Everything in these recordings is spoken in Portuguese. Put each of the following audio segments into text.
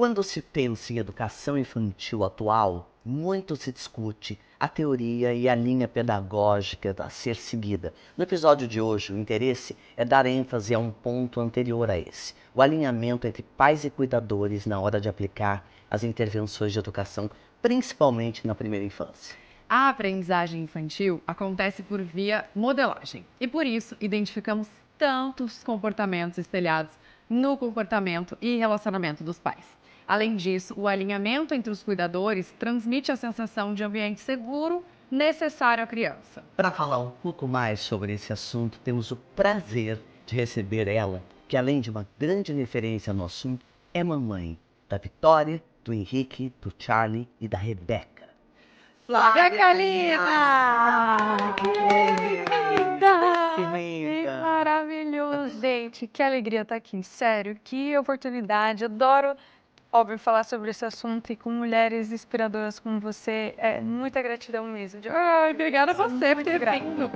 Quando se pensa em educação infantil atual, muito se discute a teoria e a linha pedagógica a ser seguida. No episódio de hoje, o interesse é dar ênfase a um ponto anterior a esse: o alinhamento entre pais e cuidadores na hora de aplicar as intervenções de educação, principalmente na primeira infância. A aprendizagem infantil acontece por via modelagem e, por isso, identificamos tantos comportamentos espelhados no comportamento e relacionamento dos pais. Além disso, o alinhamento entre os cuidadores transmite a sensação de ambiente seguro necessário à criança. Para falar um pouco mais sobre esse assunto, temos o prazer de receber ela, que além de uma grande referência no assunto, é mamãe da Vitória, do Henrique, do Charlie e da Rebeca. Flávia Kalina! Que Que maravilhoso, gente. Que alegria estar aqui. Sério, que oportunidade. Adoro, óbvio, falar sobre esse assunto e com mulheres inspiradoras como você. É muita gratidão mesmo. Ai, obrigada a você por ter grata. vindo.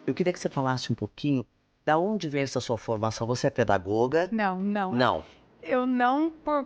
Eu queria que você falasse um pouquinho da onde vem essa sua formação. Você é pedagoga? Não. Não. Eu não por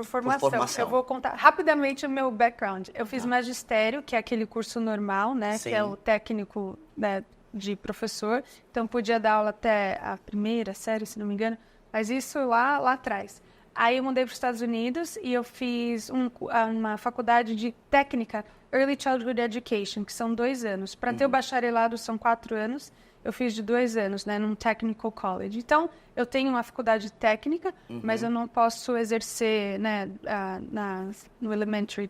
formação. formação. Eu vou contar rapidamente o meu background. Eu fiz magistério, que é aquele curso normal, né? Sim. Que é o técnico, né, de professor. Então, podia dar aula até a primeira série, se não me engano. Mas isso lá atrás. Aí eu mudei para os Estados Unidos e eu fiz uma faculdade de técnica, Early Childhood Education, que são 2 anos. Para ter o bacharelado são 4 anos. Eu fiz de 2 anos, né, num technical college. Então, eu tenho uma faculdade técnica, mas eu não posso exercer, né, no elementary,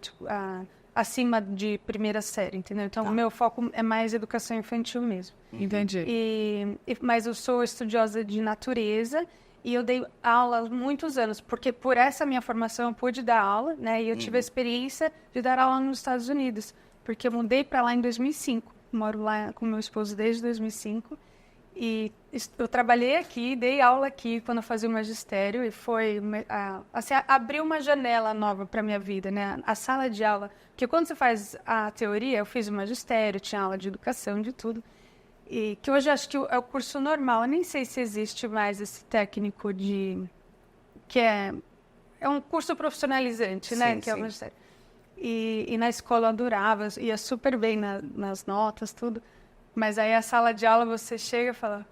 acima de primeira série, entendeu? Então, o meu foco é mais educação infantil mesmo. Entendi. Mas eu sou estudiosa de natureza e eu dei aula há muitos anos, porque por essa minha formação eu pude dar aula, né? E eu tive a experiência de dar aula nos Estados Unidos, porque eu mudei para lá em 2005. Moro lá com meu esposo desde 2005 e eu trabalhei aqui, dei aula aqui quando eu fazia o magistério e foi, assim, abriu uma janela nova para minha vida, né? A sala de aula, porque quando você faz a teoria, eu fiz o magistério, tinha aula de educação, de tudo, e que hoje acho que é o curso normal. Eu nem sei se existe mais esse técnico que é um curso profissionalizante, né? Sim, Que é o sim. magistério. E na escola eu adorava, ia super bem nas notas, tudo. Mas aí a sala de aula você chega e fala...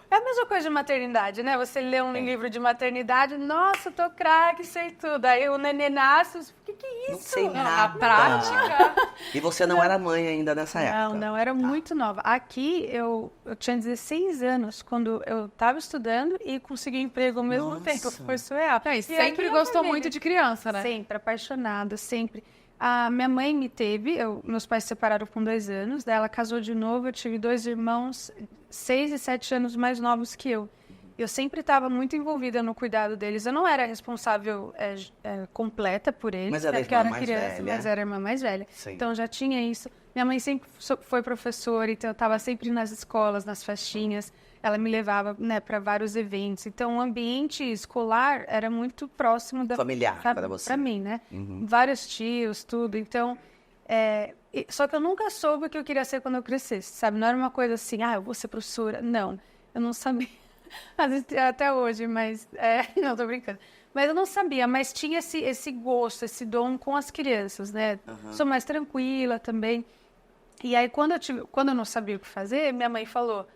É a mesma coisa de maternidade, né? Você lê um livro de maternidade, nossa, tô craque, sei tudo. Aí o nenê nasce, o que é isso? Não sei Na nada. prática. E você não era mãe ainda nessa época? Não, era muito nova. Aqui eu tinha 16 anos quando eu estava estudando e consegui emprego ao mesmo tempo. Foi surreal. E E sempre aqui gostou eu muito de criança, né? Sempre, apaixonada, sempre. A minha mãe me teve, meus pais se separaram com 2 anos, daí ela casou de novo, eu tive 2 irmãos 6 e 7 anos mais novos que eu. Eu sempre estava muito envolvida no cuidado deles. Eu não era responsável completa por eles, Mas era a porque irmã eu era mais criança, velha. mas era a irmã mais velha. Sim. Então já tinha isso. Minha mãe sempre foi professora, então eu estava sempre nas escolas, nas festinhas. Ela me levava, né, para vários eventos. Então o ambiente escolar era muito próximo da Familiar para você. Para mim, né? Vários tios, tudo. Então, só que eu nunca soube o que eu queria ser quando eu crescesse, sabe? Não era uma coisa assim, eu vou ser professora. Não, eu não sabia. Às vezes, até hoje, mas... não, tô brincando. Mas eu não sabia, mas tinha esse gosto, esse dom com as crianças, né? Sou mais tranquila também. E aí, quando eu não sabia o que fazer, minha mãe falou...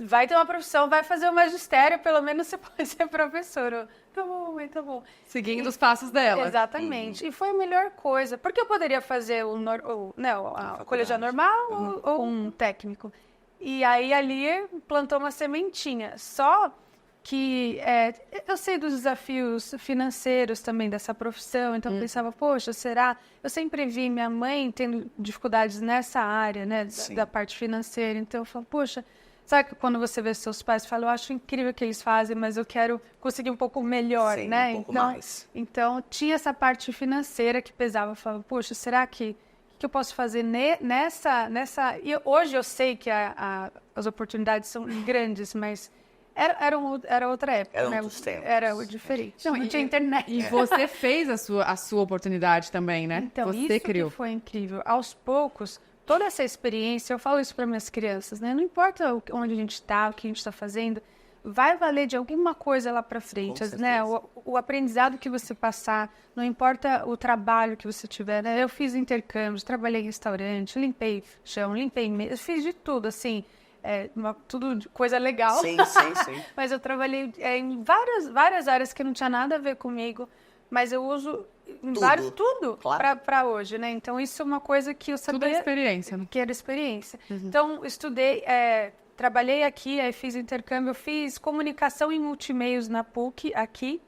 Vai ter uma profissão, vai fazer o magistério, pelo menos você pode ser professora. Tá bom, mãe, tá bom. Seguindo os passos dela. Exatamente. E foi a melhor coisa. Porque eu poderia fazer a colegial normal ou um técnico. E aí ali plantou uma sementinha. Só que eu sei dos desafios financeiros também dessa profissão. Então eu pensava, poxa, será? Eu sempre vi minha mãe tendo dificuldades nessa área, né? Da parte financeira. Então eu falo, poxa... Sabe que quando você vê seus pais, fala, eu acho incrível o que eles fazem, mas eu quero conseguir um pouco melhor, né? Um pouco mais. Então, tinha essa parte financeira que pesava. Eu falava, poxa, será que eu posso fazer nessa... E hoje eu sei que as oportunidades são grandes, mas Era outra época, Eram né? outros tempos. Era diferente. Não tinha internet. E você fez a sua oportunidade também, né? Então, você isso criou. que foi incrível. Aos poucos, toda essa experiência, eu falo isso para minhas crianças, né? Não importa onde a gente está, o que a gente está fazendo, vai valer de alguma coisa lá para frente, né? O aprendizado que você passar, não importa o trabalho que você tiver, né? Eu fiz intercâmbios, trabalhei em restaurante, limpei chão, limpei mesa, fiz de tudo, assim, tudo coisa legal. Sim. Mas eu trabalhei em várias áreas que não tinha nada a ver comigo, mas eu uso em tudo Claro. para hoje, né? Então, isso é uma coisa que eu sabia... Tudo é experiência, né? Que era experiência. Então, estudei, trabalhei aqui, aí fiz intercâmbio, eu fiz comunicação em multimeios na PUC, aqui.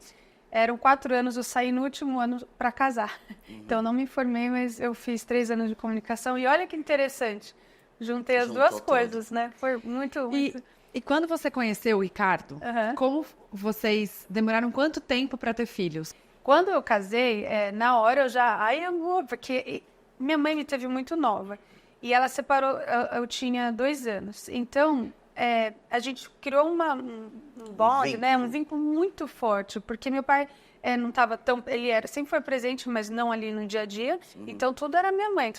Eram 4 anos, eu saí no último ano para casar. Então, não me formei, mas eu fiz 3 anos de comunicação. E olha que interessante, juntei as duas coisas, né? Foi muito... E quando você conheceu o Ricardo, como vocês demoraram quanto tempo para ter filhos? Quando eu casei, na hora eu já... Ai, amor, porque minha mãe me teve muito nova. E ela separou, eu tinha 2 anos. Então, a gente criou um bond, né? Um vínculo muito forte. Porque meu pai não estava tão... Ele sempre foi presente, mas não ali no dia a dia. Então, tudo era minha mãe.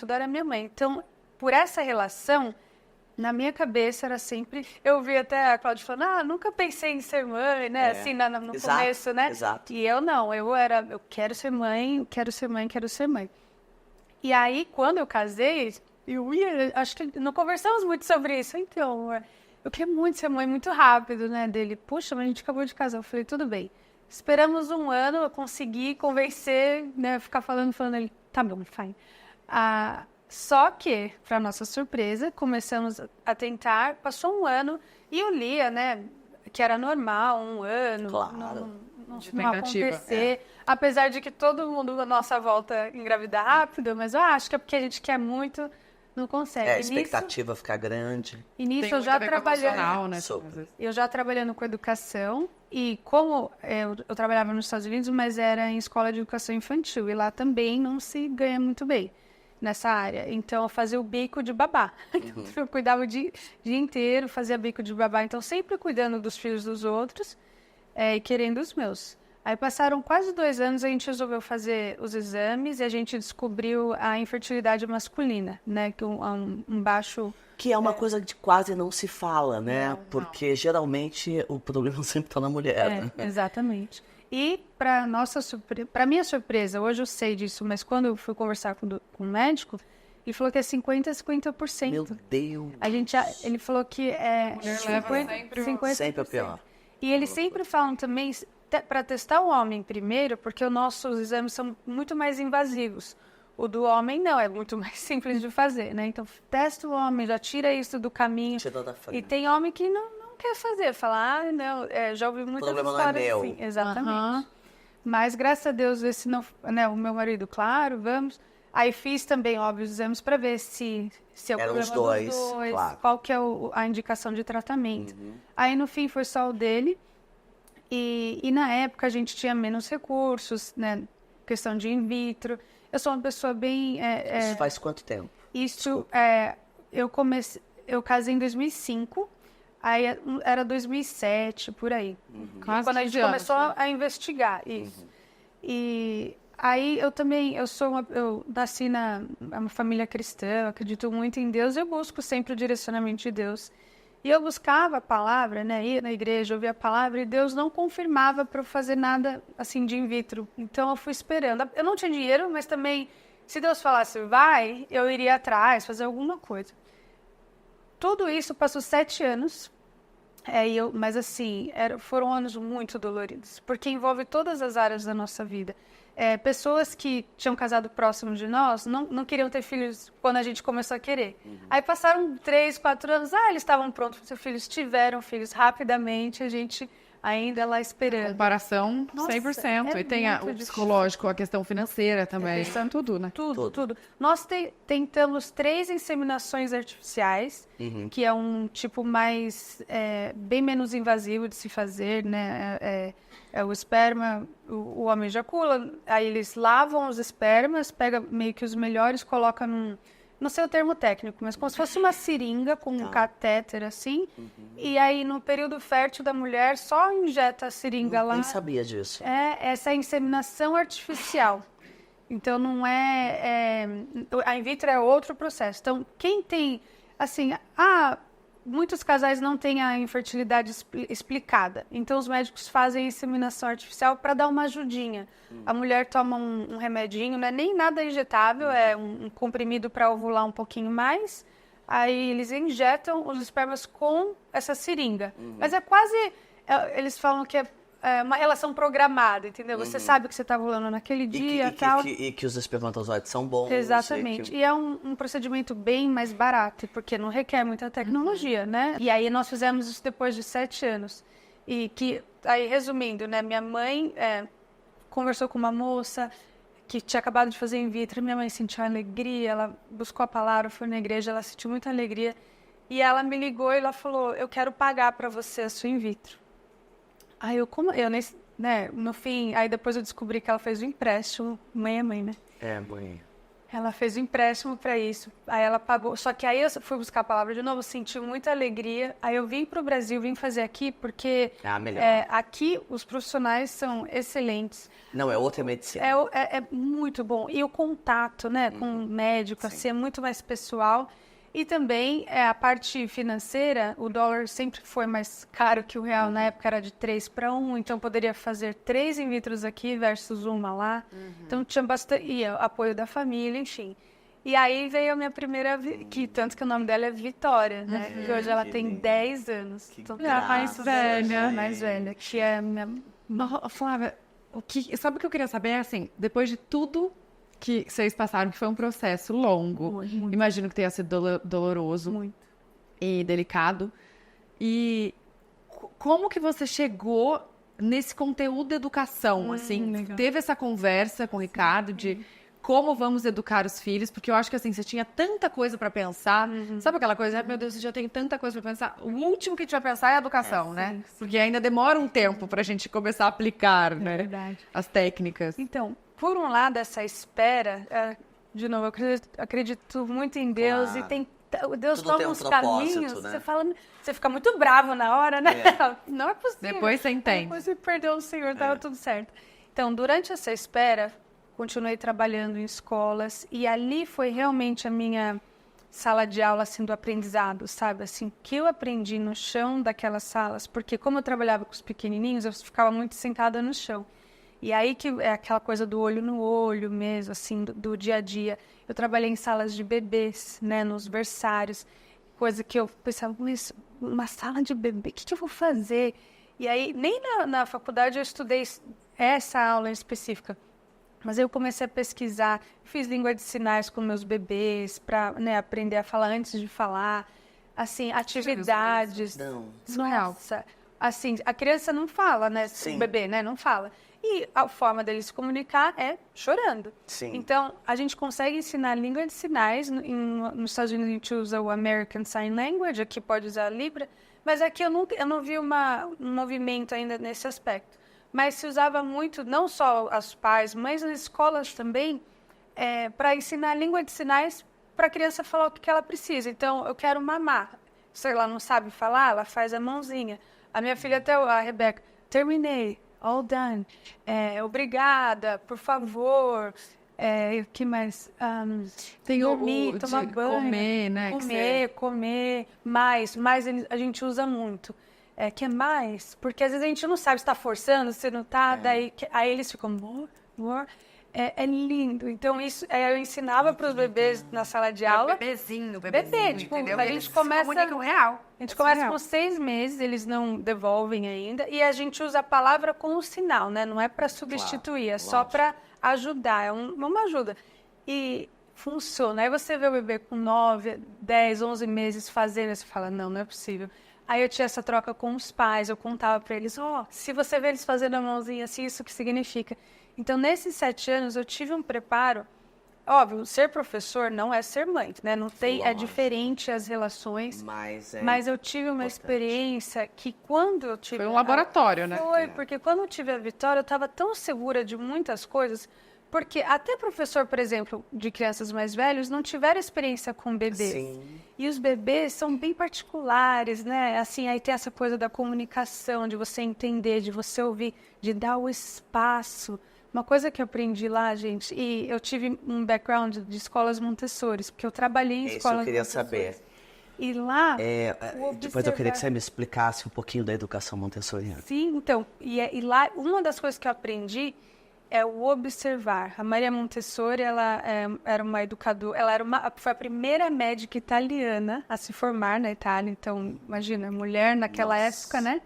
Então, por essa relação... Na minha cabeça era sempre... Eu vi até a Cláudia falando, nunca pensei em ser mãe, né? Assim, no começo, né? Exato. E eu não, eu quero ser mãe, quero ser mãe. E aí, quando eu casei, acho que não conversamos muito sobre isso. Então, eu quero muito ser mãe, muito rápido, né? Dele, puxa, mas a gente acabou de casar. Eu falei, tudo bem. Esperamos 1 ano, eu consegui convencer, né? Ficar falando, ele, tá bom, fine. Só que, para nossa surpresa, começamos a tentar, passou 1 ano, e eu lia, né, que era normal, 1 ano, Claro. não acontecer. Apesar de que todo mundo à nossa volta engravida rápido, mas eu acho que é porque a gente quer muito, não consegue. A expectativa fica grande. E nisso Tem eu muito já a ver com a emocional, né? Super. Eu já trabalhando com educação, e como eu trabalhava nos Estados Unidos, mas era em escola de educação infantil, e lá também não se ganha muito bem nessa área. Então, eu fazia o bico de babá. Eu cuidava o dia inteiro, fazia bico de babá. Então, sempre cuidando dos filhos dos outros e querendo os meus. Aí, passaram quase 2 anos, a gente resolveu fazer os exames e a gente descobriu a infertilidade masculina, né? Que um baixo... Que é uma coisa que quase não se fala, né? Porque, geralmente, o problema sempre está na mulher. Né? Exatamente. E, para minha surpresa, hoje eu sei disso, mas quando eu fui conversar com o médico, ele falou que é 50% a 50%. Meu Deus! Ele falou que é 50%. Sempre é pior. E eles sempre falam também para testar o homem primeiro, porque os nossos exames são muito mais invasivos. O do homem não, é muito mais simples de fazer, né? Então, testa o homem, já tira isso do caminho. Tira da frente. E tem homem que não quer fazer, falar, não, já ouvi muitas problema histórias não é meu. assim. Exatamente. Mas, graças a Deus, esse não, né, o meu marido, claro, vamos. Aí fiz também, óbvio, os exames para ver se é o Eram problema os dois, dos dois, claro. qual que é a indicação de tratamento. Aí, no fim, foi só o dele. E na época, a gente tinha menos recursos, né? Questão de in vitro. Eu sou uma pessoa bem... Isso faz quanto tempo? Eu casei em 2005. Aí era 2007, por aí. Quase Quando a gente 15 anos, começou né? a investigar isso. E aí eu nasci numa família cristã, eu acredito muito em Deus, eu busco sempre o direcionamento de Deus. E eu buscava a palavra, né? Ia na igreja, ouvia a palavra, e Deus não confirmava para eu fazer nada assim de in vitro. Então eu fui esperando. Eu não tinha dinheiro, mas também, se Deus falasse vai, eu iria atrás, fazer alguma coisa. Tudo isso passou 7 anos, mas assim, foram anos muito doloridos, porque envolve todas as áreas da nossa vida. Pessoas que tinham casado próximo de nós não queriam ter filhos quando a gente começou a querer. Aí passaram 3, 4 anos, eles estavam prontos para ter filhos, tiveram filhos rapidamente, a gente ainda lá esperando. Comparação Nossa, 100%. E tem muito o difícil. psicológico, a questão financeira também. Tudo, né? Tudo. Nós tentamos 3 inseminações artificiais, que é um tipo mais, bem menos invasivo de se fazer, né? O esperma, o homem ejacula, aí eles lavam os espermas, pega meio que os melhores, coloca não sei o termo técnico, mas como se fosse uma seringa com um catéter assim, e aí no período fértil da mulher só injeta a seringa lá. Nem sabia disso. Essa inseminação artificial. Então não a in vitro é outro processo. Então quem tem, assim, muitos casais não têm a infertilidade explicada. Então, os médicos fazem inseminação artificial para dar uma ajudinha. A mulher toma um remedinho, não é nem nada injetável, é um comprimido para ovular um pouquinho mais. Aí, eles injetam os espermas com essa seringa. Mas é quase... eles falam que é uma relação programada, entendeu? Você sabe que você está ovulando naquele dia e tal. E que os espermatozoides são bons. Exatamente. E é um procedimento bem mais barato, porque não requer muita tecnologia, né? E aí nós fizemos isso depois de 7 anos. Aí, resumindo, né? Minha mãe conversou com uma moça que tinha acabado de fazer in vitro. Minha mãe sentiu alegria, ela buscou a palavra, foi na igreja, ela sentiu muita alegria. E ela me ligou e ela falou, eu quero pagar para você a sua in vitro. Aí no fim, aí depois eu descobri que ela fez um empréstimo, mãe é mãe, né? Mãe. Ela fez um empréstimo para isso, aí ela pagou, só que aí eu fui buscar a palavra de novo, senti muita alegria, aí eu vim pro Brasil, vim fazer aqui, porque melhor. Aqui os profissionais são excelentes. Não, é outra medicina. É muito bom, e o contato, né, com o médico, assim, é muito mais pessoal. E também a parte financeira, o dólar sempre foi mais caro que o real, na época era de 3 para 1, então poderia fazer 3 in vitros aqui versus uma lá. Então tinha bastante, e apoio da família, enfim. E aí veio a minha primeira, tanto que o nome dela é Vitória, né? Que hoje ela tem 10 anos. Então, a mais velha. Mais velha, que é minha... Flávia, sabe o que eu queria saber? Assim, depois de tudo que vocês passaram, que foi um processo longo. Muito. Imagino que tenha sido doloroso. Muito. E delicado. E como que você chegou nesse conteúdo de educação, assim? Legal. Teve essa conversa com o Ricardo de como vamos educar os filhos? Porque eu acho que, assim, você tinha tanta coisa para pensar. Sabe aquela coisa? Meu Deus, você já tem tanta coisa para pensar. O último que a gente vai pensar é a educação, né? Sim. Porque ainda demora um tempo para a gente começar a aplicar, né? Verdade. As técnicas. Então, por um lado, essa espera, de novo, eu acredito muito em Deus, Claro. e Deus Tudo tem toma um uns propósito, caminhos, né? você fica muito bravo na hora, né? Não é possível. Depois você entende. Depois você perdeu o Senhor, estava tudo certo. Então, durante essa espera, continuei trabalhando em escolas, e ali foi realmente a minha sala de aula, assim, do aprendizado, sabe? Assim, que eu aprendi no chão daquelas salas, porque como eu trabalhava com os pequenininhos, eu ficava muito sentada no chão. E aí que é aquela coisa do olho no olho mesmo, assim, do dia a dia. Eu trabalhei em salas de bebês, né, nos berçários, coisa que eu pensava, mas uma sala de bebê, o que eu vou fazer? E aí, nem na faculdade eu estudei essa aula em específica, mas eu comecei a pesquisar, fiz língua de sinais com meus bebês, para, né, aprender a falar antes de falar, assim, atividades. Não. Nossa, assim, a criança não fala, né, Sim. o bebê, né, não fala. E a forma dele se comunicar é chorando. Sim. Então, a gente consegue ensinar língua de sinais. Nos Estados Unidos, a gente usa o American Sign Language, aqui pode usar a Libra. Mas aqui eu não vi um movimento ainda nesse aspecto. Mas se usava muito, não só as pais, mas as escolas também, para ensinar língua de sinais para a criança falar o que ela precisa. Então, eu quero mamar. Se ela não sabe falar, ela faz a mãozinha. A minha filha, até a Rebeca, terminei. All done. Obrigada, por favor. O que mais? Tem dormir, tomar de banho. comer, né? Comer. Mais a gente usa muito. Que mais? Porque às vezes a gente não sabe se está forçando, se não está. Aí eles ficam, more. É lindo. Então, isso eu ensinava para os bebês na sala de aula. Bebezinho, Bebê, tipo, entendeu? a gente começa... real. A gente começa com 6 meses, eles não devolvem ainda, e a gente usa a palavra como sinal, né? Não é para substituir, é só para ajudar, é uma ajuda. E funciona. Aí você vê o bebê com 9, 10, 11 meses fazendo, você fala, não é possível. Aí eu tinha essa troca com os pais, eu contava para eles, se você vê eles fazendo a mãozinha assim, isso que significa. Então, nesses 7 anos, eu tive um preparo. Óbvio, ser professor não é ser mãe, né? Não tem, é diferente as relações. Mas eu tive uma experiência que quando eu tive... Foi um laboratório, né? Foi, porque quando eu tive a Vitória, eu estava tão segura de muitas coisas, Porque até professor, por exemplo, de crianças mais velhos, não tiveram experiência com bebês. Sim. E os bebês são bem particulares, né? Assim, aí tem essa coisa da comunicação, de você entender, de você ouvir, de dar o espaço. Uma coisa que eu aprendi lá, gente, e eu tive um background de escolas Montessori, porque eu trabalhei em Isso escolas eu queria Montessori. saber. E lá, Depois eu queria que você me explicasse um pouquinho da educação montessoriana. Sim, então, e lá, uma das coisas que eu aprendi é o observar. A Maria Montessori, ela era uma educadora, foi a primeira médica italiana a se formar na Itália. Então, imagina, mulher naquela época, né?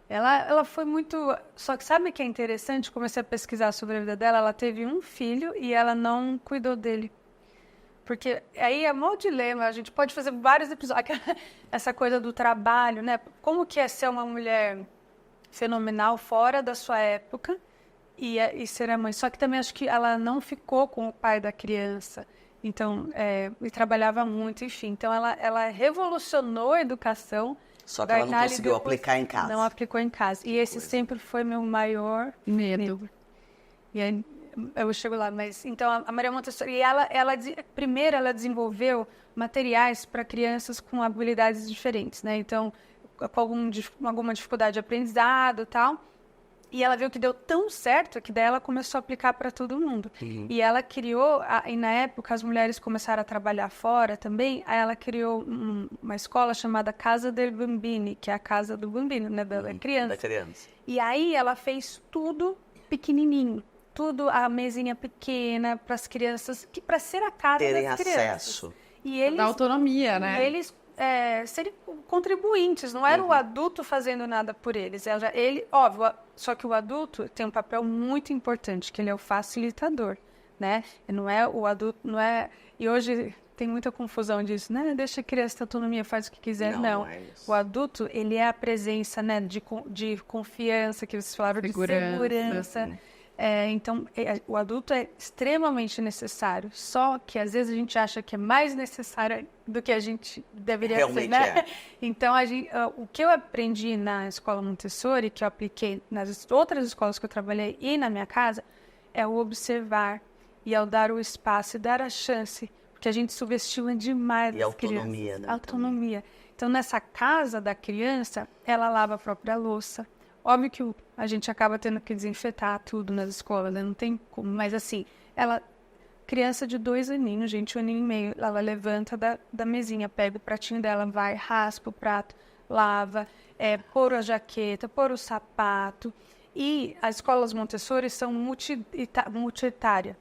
Ela foi muito... Só que sabe o que é interessante? Comecei a pesquisar sobre a vida dela. Ela teve um filho e ela não cuidou dele. Porque aí é mó dilema, a gente pode fazer vários episódios. Essa coisa do trabalho, né? Como que é ser uma mulher fenomenal fora da sua época e ser a mãe. Só que também acho que ela não ficou com o pai da criança. Então, e trabalhava muito, enfim. Então, ela revolucionou a educação. Só que ela não conseguiu aplicar em casa. Não aplicou em casa. E esse sempre foi meu maior medo. E aí, eu chego lá, mas então a Maria Montessori, primeiro ela desenvolveu materiais para crianças com habilidades diferentes, né? Então, com alguma dificuldade de aprendizado e tal. E ela viu que deu tão certo que daí ela começou a aplicar para todo mundo. Uhum. E ela criou, e na época as mulheres começaram a trabalhar fora também, aí ela criou uma escola chamada Casa del Bambini, que é a casa do bambino, né? Da criança. Da criança. E aí ela fez tudo pequenininho. Tudo, a mesinha pequena, para as crianças, para ser a cara terem das crianças. acesso. E eles, da autonomia, né? E eles serem contribuintes, não era o adulto fazendo nada por eles. Óbvio, só que o adulto tem um papel muito importante, que ele é o facilitador, né? Não é o adulto, não é... E hoje tem muita confusão disso, né? Deixa a criança ter autonomia, faz o que quiser. Não. É isso. O adulto, ele é a presença, né, de confiança, que vocês falaram, de segurança. Então, o adulto é extremamente necessário, só que às vezes a gente acha que é mais necessário do que a gente deveria Realmente ser, né? é. Então, o que eu aprendi na escola Montessori, que eu apliquei nas outras escolas que eu trabalhei e na minha casa, é o observar e ao dar o espaço e dar a chance, porque a gente subestima demais as autonomia, crianças. né? Autonomia. Então, nessa casa da criança, ela lava a própria louça. Óbvio que a gente acaba tendo que desinfetar tudo nas escolas, né? Não tem como. Mas assim, criança de 2 aninhos, gente, 1 aninho e meio, ela levanta da mesinha, pega o pratinho dela, vai, raspa o prato, lava, pôr a jaqueta, pôr o sapato. E as escolas Montessori são multi-etária.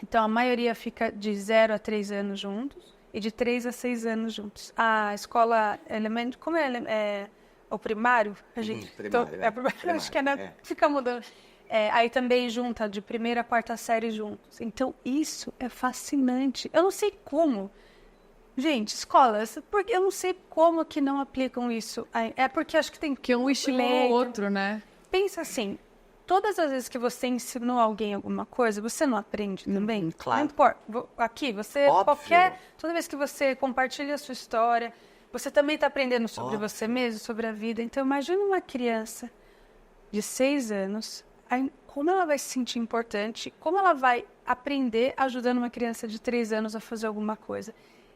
Então, a maioria fica de 0 a 3 anos juntos e de 3 a 6 anos juntos. A escola elementar, como é o primário, a gente... primário, acho que fica mudando. Aí também junta de 1ª a 4ª série juntos. Então, isso é fascinante. Eu não sei como. Gente, escolas, porque eu não sei como que não aplicam isso. É porque acho que tem... Que um estimula o outro, né? Pensa assim, todas as vezes que você ensinou alguém alguma coisa, você não aprende também? Claro. Não importa. Aqui, você... Óbvio. Toda vez que você compartilha a sua história... Você também está aprendendo sobre você mesmo, sobre a vida. Então, imagina uma criança de 6 anos, como ela vai se sentir importante, como ela vai aprender ajudando uma criança de 3 anos a fazer alguma coisa.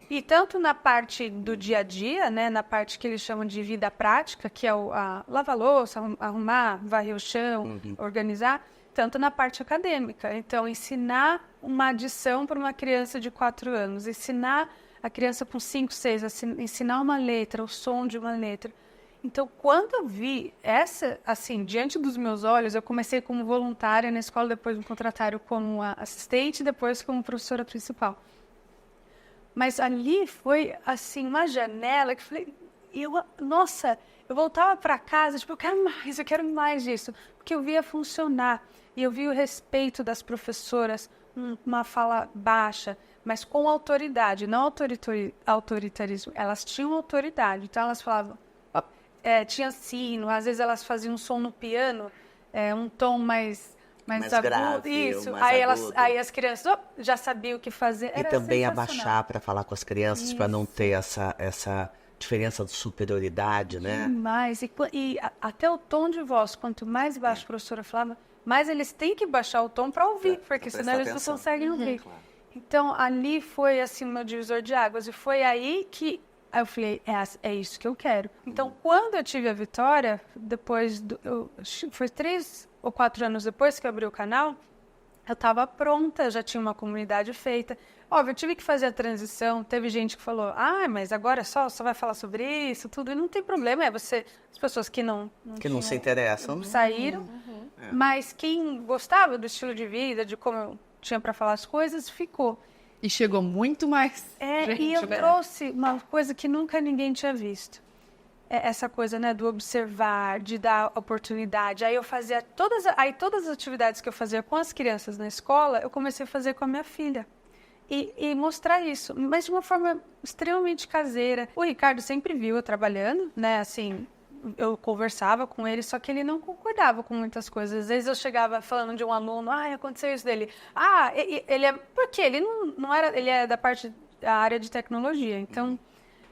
E tanto na parte do dia a dia, né, na parte que eles chamam de vida prática, que é lavar louça, arrumar, varrer o chão, organizar, tanto na parte acadêmica. Então, ensinar uma adição para uma criança de 4 anos, ensinar a criança com 5, 6, ensinar uma letra, o som de uma letra. Então, quando eu vi assim, diante dos meus olhos, eu comecei como voluntária na escola, depois me contrataram como assistente, depois como professora principal. Mas ali foi, assim, uma janela que eu falei... Nossa, eu voltava para casa, tipo, eu quero mais disso. Porque eu via funcionar. E eu vi o respeito das professoras, uma fala baixa, mas com autoridade, não autoritarismo. Elas tinham autoridade, então elas falavam... tinha sino, às vezes elas faziam um som no piano, um tom mais agudo. Grave, isso. mais agudo. Aí as crianças já sabiam o que fazer. E Era também abaixar para falar com as crianças, para não ter essa diferença de superioridade, né? Demais. E até o tom de voz, quanto mais baixo a professora falava, mas eles têm que baixar o tom para ouvir, porque senão eles não conseguem ouvir. Claro. Então, ali foi, assim, o meu divisor de águas. E foi aí que eu falei, é isso que eu quero. Então, quando eu tive a Vitória, foi 3 ou 4 anos depois que eu abri o canal, eu estava pronta, já tinha uma comunidade feita. Óbvio, eu tive que fazer a transição. Teve gente que falou, mas agora só vai falar sobre isso, tudo. E não tem problema, as pessoas que não se interessam. Saíram. Mas quem gostava do estilo de vida, de como eu tinha para falar as coisas, ficou. E chegou muito mais gente, e eu trouxe uma coisa que nunca ninguém tinha visto. Essa coisa, né, do observar, de dar oportunidade. Aí eu fazia todas as atividades que eu fazia com as crianças na escola, eu comecei a fazer com a minha filha. E mostrar isso, mas de uma forma extremamente caseira. O Ricardo sempre viu eu trabalhando, né, assim, eu conversava com ele, só que ele não concordava com muitas coisas. Às vezes eu chegava falando de um aluno, aconteceu isso dele. Ele é... Por quê? Ele não era... Ele é da área de tecnologia, então...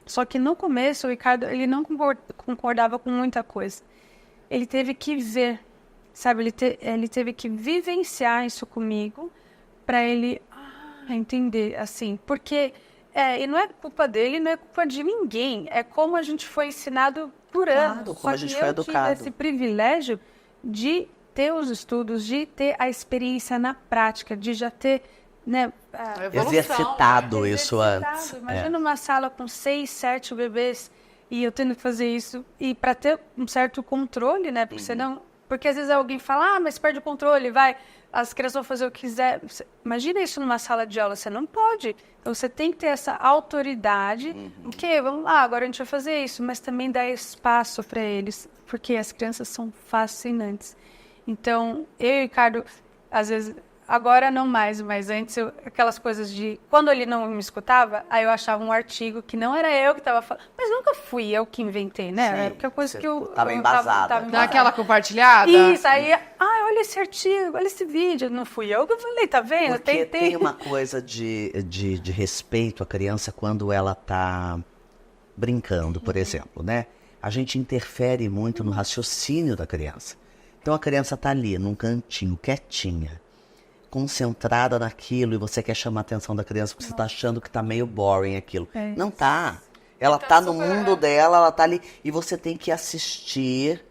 Só que no começo, o Ricardo, ele não concordava com muita coisa. Ele teve que ver, sabe? Ele teve que vivenciar isso comigo para ele entender, assim. Porque e não é culpa dele, não é culpa de ninguém. É como a gente foi ensinado por anos. Como a gente foi educado. Eu tive esse privilégio de ter os estudos, de ter a experiência na prática, de já ter... Né, exercitado isso antes. Imagina uma sala com 6, 7 bebês e eu tendo que fazer isso e para ter um certo controle, né? Porque às vezes alguém fala, mas perde o controle, as crianças vão fazer o que quiser. Imagina isso numa sala de aula, você não pode. Então você tem que ter essa autoridade. Vamos lá, agora a gente vai fazer isso, mas também dar espaço para eles, porque as crianças são fascinantes. Então, eu e o Ricardo, às vezes Agora não mais, mas antes aquelas coisas de... Quando ele não me escutava, aí eu achava um artigo que não era eu que estava falando. Mas nunca fui eu que inventei, né? Sim, é porque a coisa que eu... Tava embasada. Dá aquela compartilhada? Isso, aí... olha esse artigo, olha esse vídeo. Não fui eu que falei, tá vendo? Porque tem uma coisa de respeito à criança quando ela tá brincando, por exemplo, né? A gente interfere muito no raciocínio da criança. Então a criança tá ali, num cantinho, quietinha, concentrada naquilo, e você quer chamar a atenção da criança porque você tá achando que tá meio boring aquilo. Não tá. Ela tá no mundo dela, ela tá ali, e você tem que assistir,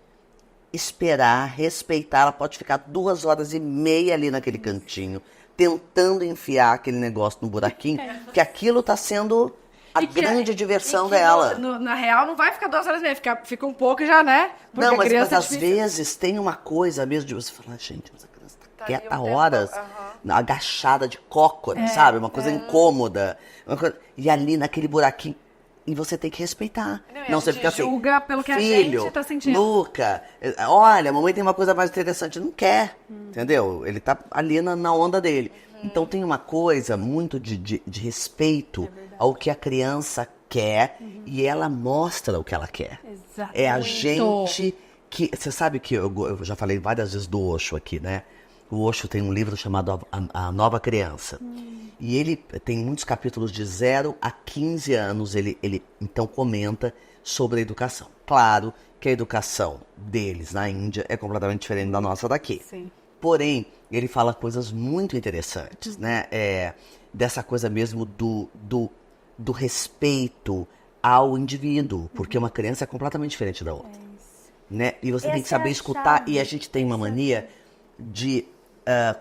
esperar, respeitar. Ela pode ficar 2h30 ali naquele cantinho, tentando enfiar aquele negócio no buraquinho, que aquilo tá sendo a grande diversão dela. Na real, não vai ficar 2h30, fica um pouco já, né? Porque não, mas às vezes tem uma coisa mesmo de você falar, gente, mas a criança tá quieta horas, agachada de cócoras, sabe? Uma coisa incômoda. E ali naquele buraquinho, e você tem que respeitar. Não, você fica assim, julga pelo que filho, a gente tá sentindo. Luca, olha, a mamãe tem uma coisa mais interessante. Não quer, entendeu? Ele tá ali na onda dele. Então tem uma coisa muito de respeito ao que a criança quer, e ela mostra o que ela quer. Exato. É a gente que... Você sabe que eu já falei várias vezes do Osho aqui, né? O Osho tem um livro chamado A Nova Criança. E ele tem muitos capítulos de 0 a 15 anos. Ele então comenta sobre a educação. Claro que a educação deles na Índia é completamente diferente da nossa daqui. Sim. Porém, ele fala coisas muito interessantes, né? Dessa coisa mesmo do respeito ao indivíduo. Porque uma criança é completamente diferente da outra. Né? E você tem que saber escutar. E a gente tem uma mania de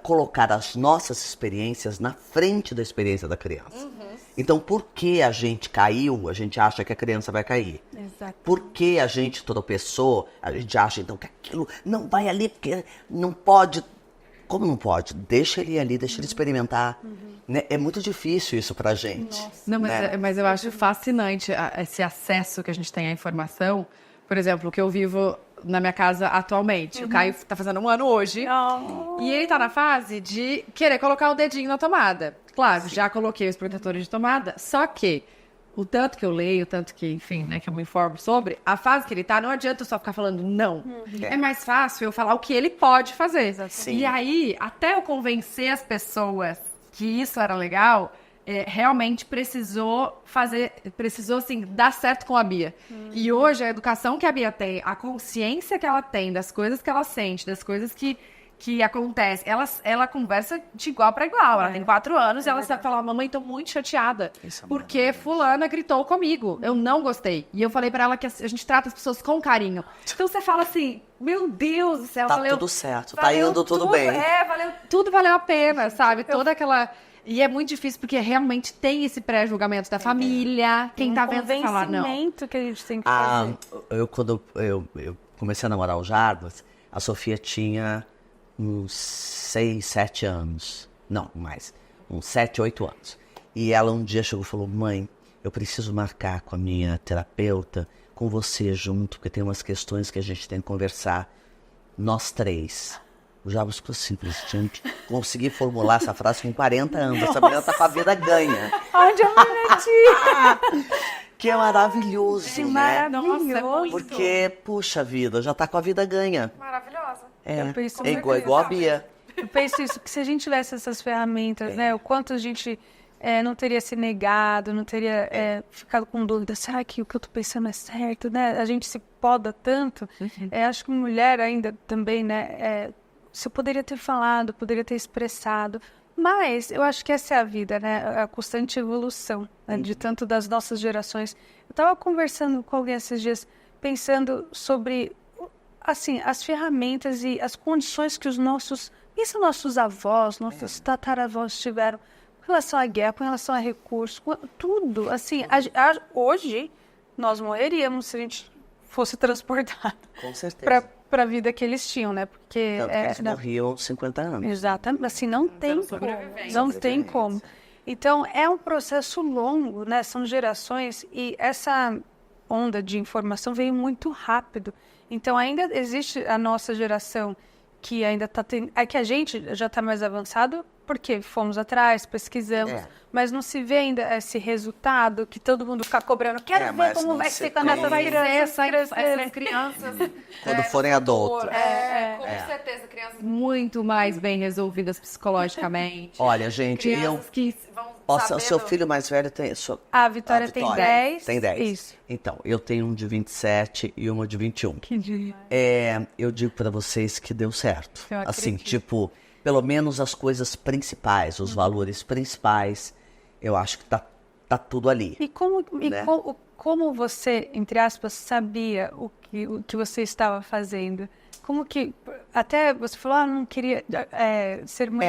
colocar as nossas experiências na frente da experiência da criança. Então, por que a gente caiu, a gente acha que a criança vai cair? Exato. Por que a gente tropeçou, a gente acha então que aquilo não vai ali, porque não pode. Como não pode? Deixa ele ir ali, deixa ele experimentar. Né? É muito difícil isso pra gente. Não, né? mas eu acho fascinante esse acesso que a gente tem à informação. Por exemplo, o que eu vivo na minha casa atualmente. O Caio tá fazendo 1 ano hoje. E ele tá na fase de querer colocar o dedinho na tomada. Claro, já coloquei os protetores de tomada, só que o tanto que eu leio, o tanto que, enfim, né, que eu me informo sobre, a fase que ele tá, não adianta eu só ficar falando não. É mais fácil eu falar o que ele pode fazer. Sim. E aí, até eu convencer as pessoas que isso era legal, realmente precisou, assim, dar certo com a Bia. E hoje, a educação que a Bia tem, a consciência que ela tem das coisas que ela sente, das coisas que que acontece? Ela conversa de igual para igual. Ela tem 4 anos e ela sabe falar, mamãe, tô muito chateada. Porque fulana gritou comigo. Eu não gostei. E eu falei para ela que a gente trata as pessoas com carinho. Então você fala assim, meu Deus do céu. Tá tudo certo, tá indo tudo bem. Tudo valeu a pena, sabe? Toda aquela... E é muito difícil porque realmente tem esse pré-julgamento da família. Quem tá vendo falar não. Que a gente tem que fazer. Quando eu comecei a namorar o Jarbas, a Sofia tinha uns 6, 7 anos. Não, mais. Uns 7, 8 anos. E ela um dia chegou e falou, mãe, eu preciso marcar com a minha terapeuta, com você junto, porque tem umas questões que a gente tem que conversar. Nós 3. O Jarbas ficou simples, tinha que conseguir formular essa frase com 40 anos. Essa menina tá com a vida ganha. Onde eu me meti? Que é maravilhoso, Sim, né? maravilhoso. Porque, puxa vida, já tá com a vida ganha. Maravilhosa. É igual a Bia. Eu penso isso, que se a gente tivesse essas ferramentas, né? O quanto a gente não teria se negado, não teria ficado com dúvida. Será que o que eu tô pensando é certo, né? A gente se poda tanto. Acho que mulher ainda também, né? Se eu poderia ter falado, poderia ter expressado. Mas eu acho que essa é a vida, né? A constante evolução, né? De tanto das nossas gerações. Eu estava conversando com alguém esses dias, pensando sobre, assim, as ferramentas e as condições que os nossos avós, nossos tataravós tiveram com relação à guerra, com relação a recursos, tudo. Assim, hoje nós morreríamos se a gente fosse transportado. Com certeza. Para a vida que eles tinham, né? Porque Tanto que eles morriam aos 50 anos. Exatamente, assim, não tem como. Não tem como. Então, é um processo longo, né? São gerações e essa onda de informação veio muito rápido. Então, ainda existe a nossa geração que ainda está tendo... É que a gente já está mais avançado porque fomos atrás, pesquisamos, mas não se vê ainda esse resultado que todo mundo fica cobrando. Quero ver como vai ser quando essas crianças... Quando forem adultos. Com certeza, crianças muito mais bem resolvidas psicologicamente. Olha, gente, que vão o seu filho mais velho tem... A Vitória tem 10. Tem 10. Isso. Então, eu tenho um de 27 e uma de 21. Que dia. Eu digo pra vocês que deu certo. Eu Assim, acredito. tipo, pelo menos as coisas principais, os valores principais, eu acho que tá tudo ali. E como você, entre aspas, sabia o que você estava fazendo? Como que... Até você falou, não queria ser mãe.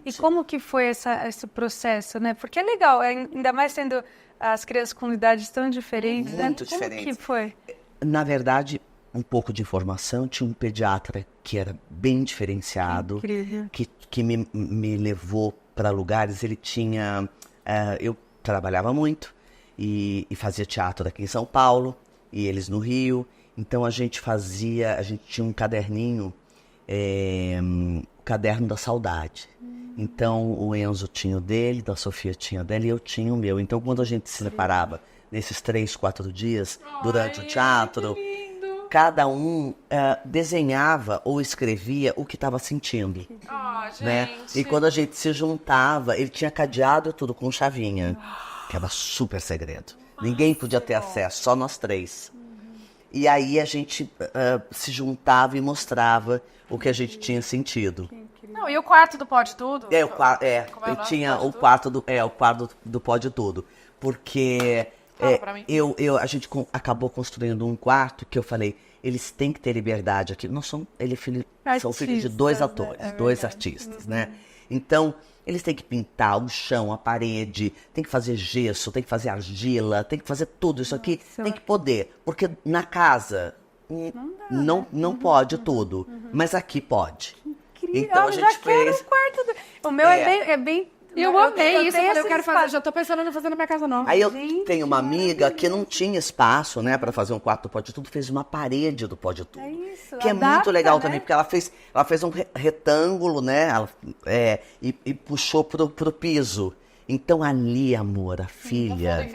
E como que foi esse processo, né? Porque é legal, ainda mais tendo as crianças com idades tão diferentes. Muito né? diferentes. Como que foi? Na verdade, um pouco de informação. Tinha um pediatra que era bem diferenciado. Incrível. Que me levou para lugares. Ele tinha... eu trabalhava muito e fazia teatro aqui em São Paulo e eles no Rio. Então a gente tinha um caderninho, o caderno da saudade. Então o Enzo tinha o dele, da Sofia tinha o dela e eu tinha o meu. Então quando a gente se separava nesses 3, 4 dias durante o teatro, cada um desenhava ou escrevia o que estava sentindo. Né? E quando a gente se juntava, ele tinha cadeado tudo com chavinha, que era super segredo. Ninguém podia ter acesso, só nós 3. E aí a gente se juntava e mostrava o que a gente tinha sentido. Não, e o quarto do Pode Tudo? Eu tinha o quarto do Pode Tudo. Porque a gente acabou construindo um quarto que eu falei, eles têm que ter liberdade aqui. São filhos de 2 atores, né? 2 artistas, né? Então, eles têm que pintar o chão, a parede, tem que fazer gesso, tem que fazer argila, tem que fazer tudo isso aqui, tem que poder. Porque na casa não pode tudo, mas aqui pode. Então a gente fez... O meu é bem... Eu amei isso, eu quero fazer, já tô pensando em fazer na minha casa nova. Aí eu tenho uma amiga que não tinha espaço, né, para fazer um quarto do Pode Tudo, fez uma parede do Pode Tudo. Isso, que é muito legal também, porque ela fez um retângulo, né, e puxou pro piso. Então ali, amor, a filha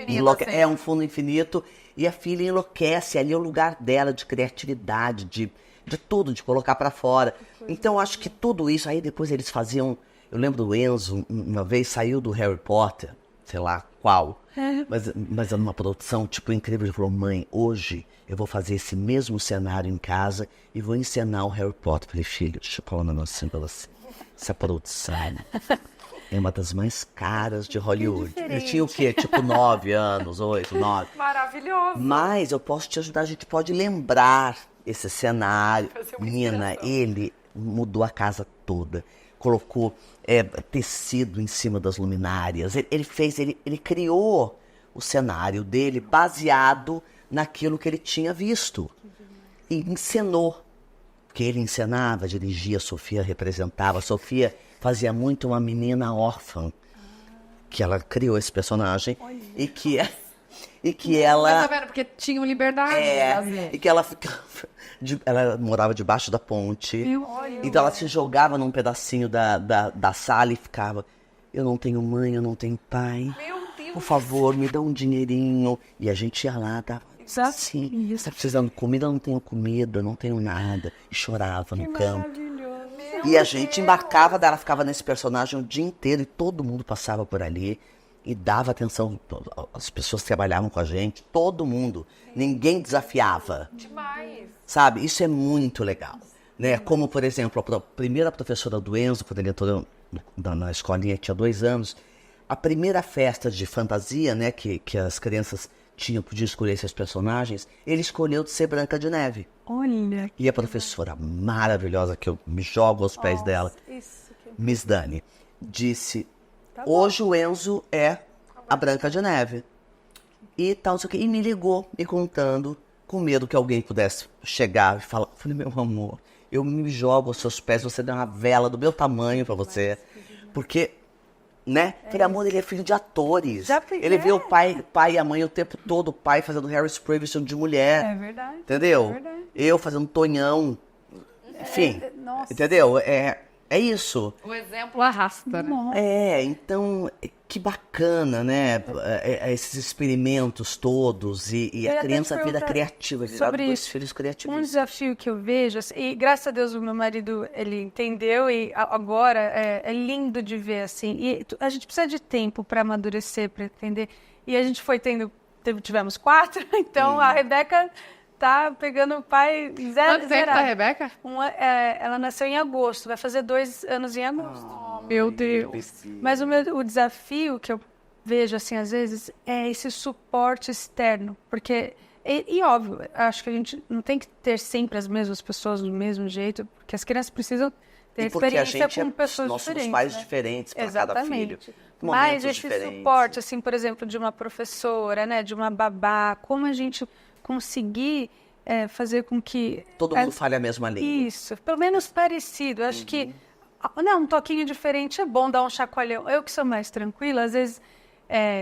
é um fundo infinito e a filha enlouquece, ali é o lugar dela de criatividade, de tudo, de colocar para fora. Então eu acho que tudo isso, aí depois eles faziam... Eu lembro do Enzo, uma vez saiu do Harry Potter, sei lá, qual. Mas numa produção, tipo, incrível. Ele falou, mãe, hoje eu vou fazer esse mesmo cenário em casa e vou encenar o Harry Potter. Eu falei, filho, deixa eu falar um negocinho pra você. Essa produção é uma das mais caras de Hollywood. Ele tinha o quê? Tipo 9 anos, 8, 9. Maravilhoso. Mas eu posso te ajudar, a gente pode lembrar esse cenário. Menina, ele mudou a casa toda. Colocou tecido em cima das luminárias. Ele criou o cenário dele baseado naquilo que ele tinha visto. E encenou. Porque ele encenava, dirigia, a Sofia representava. A Sofia fazia muito uma menina órfã. Que ela criou esse personagem. E que ela... Mas tá vendo? Porque tinham liberdade de fazer. E que ela ficava... Ela morava debaixo da ponte. Então ela se jogava num pedacinho da sala e ficava... Eu não tenho mãe, eu não tenho pai. Meu Deus. Por favor, me dá um dinheirinho. E a gente ia lá, dava... Sim, você tá precisando de comida? Eu não tenho comida, eu não tenho nada. E chorava no campo. E a gente embarcava dela, ficava nesse personagem o dia inteiro. E todo mundo passava por ali. E dava atenção, as pessoas que trabalhavam com a gente, todo mundo. Ninguém desafiava. Demais. Sabe? Isso é muito legal. Né? Como, por exemplo, a primeira professora do Enzo, quando ele entrou na escolinha, tinha 2 anos, a primeira festa de fantasia, né, que as crianças podiam escolher esses personagens, ele escolheu de ser Branca de Neve. Olha. E a professora maravilhosa, que eu me jogo aos pés dela, Miss Dani, disse... Hoje o Enzo é a Branca de Neve. E tal, não sei o quê. E me ligou, me contando, com medo que alguém pudesse chegar e falar. Falei, meu amor, eu me jogo aos seus pés, você dá uma vela do meu tamanho pra você. Porque, né? Falei, amor, ele é filho de atores. Ele vê o pai e a mãe o tempo todo, o pai fazendo Harry Spray vestido de mulher. É verdade. Entendeu? É verdade. Eu fazendo Tonhão. Enfim, entendeu? É isso. O exemplo arrasta, né? Então, que bacana, né? Esses experimentos todos e a criança vira criativa, virar 2 filhos criativos. Um desafio que eu vejo, assim, e graças a Deus o meu marido, ele entendeu e agora é lindo de ver, assim. E a gente precisa de tempo para amadurecer, para entender. E a gente tivemos 4, então a Rebeca... Tá pegando o pai zero. Quanto tempo da Rebeca? Ela nasceu em agosto, vai fazer 2 anos em agosto. Meu Deus. Mas o desafio que eu vejo, assim, às vezes, é esse suporte externo. Porque, e óbvio, acho que a gente não tem que ter sempre as mesmas pessoas do mesmo jeito, porque as crianças precisam ter experiência com pessoas nós diferentes. Somos pais diferentes para cada filho. Mas esse suporte, assim, por exemplo, de uma professora, né, de uma babá, como a gente conseguir fazer com que... Todo mundo fale a mesma língua. Isso, pelo menos parecido. Acho que um toquinho diferente é bom, dar um chacoalhão. Eu que sou mais tranquila, às vezes,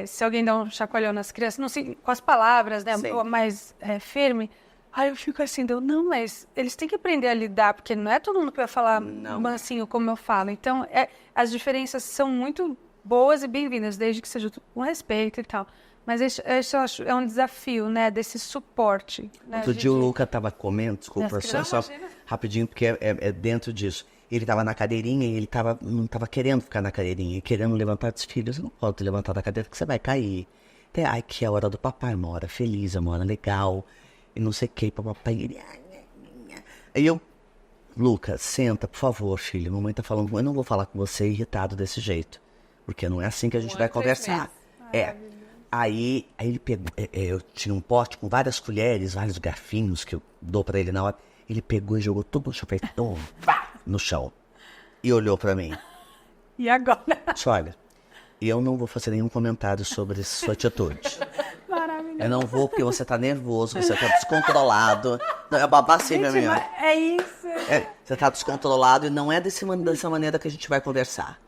se alguém dá um chacoalhão nas crianças, não sei, com as palavras, né, mais firme, aí eu fico assim, não, mas eles têm que aprender a lidar, porque não é todo mundo que vai falar mansinho como eu falo. Então, as diferenças são muito boas e bem-vindas, desde que seja com respeito e tal. Mas isso eu acho é um desafio, né, desse suporte. Né, Outro dia o Luca estava comendo, desculpa, só rapidinho, porque é dentro disso. Ele estava na cadeirinha e ele não estava querendo ficar na cadeirinha, querendo levantar dos filhos. Eu não posso levantar da cadeira porque você vai cair. Ai, que é a hora do papai, uma hora feliz, uma hora legal, e não sei o que, papai. Aí eu, Luca, senta, por favor, filho, mamãe tá falando, eu não vou falar com você irritado desse jeito, porque não é assim que a gente vai conversar. Aí ele pegou, eu tinha um pote com várias colheres, vários garfinhos que eu dou pra ele na hora. Ele pegou e jogou tudo no chapéu, no chão. E olhou pra mim. E agora? Disse, olha, eu não vou fazer nenhum comentário sobre sua atitude. Maravilhoso. Eu não vou porque você tá nervoso, você tá descontrolado. Não, é babá sempre, minha. É isso. Você tá descontrolado e não é dessa maneira que a gente vai conversar.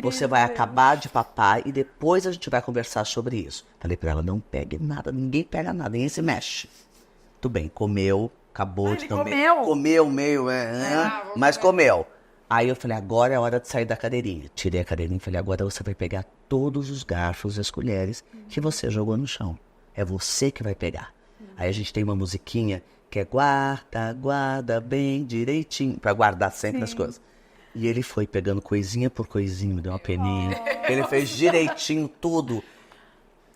Você vai acabar de papar e depois a gente vai conversar sobre isso. Falei pra ela, não pegue nada, ninguém pega nada, ninguém se mexe. Tudo bem, comeu, acabou de comer. Comeu meio, mas comeu. Aí eu falei, agora é a hora de sair da cadeirinha. Tirei a cadeirinha e falei, agora você vai pegar todos os garfos e as colheres que você jogou no chão. É você que vai pegar. Aí a gente tem uma musiquinha que é guarda bem direitinho, pra guardar sempre as coisas. E ele foi pegando coisinha por coisinha, me deu uma peninha. Ele fez direitinho tudo.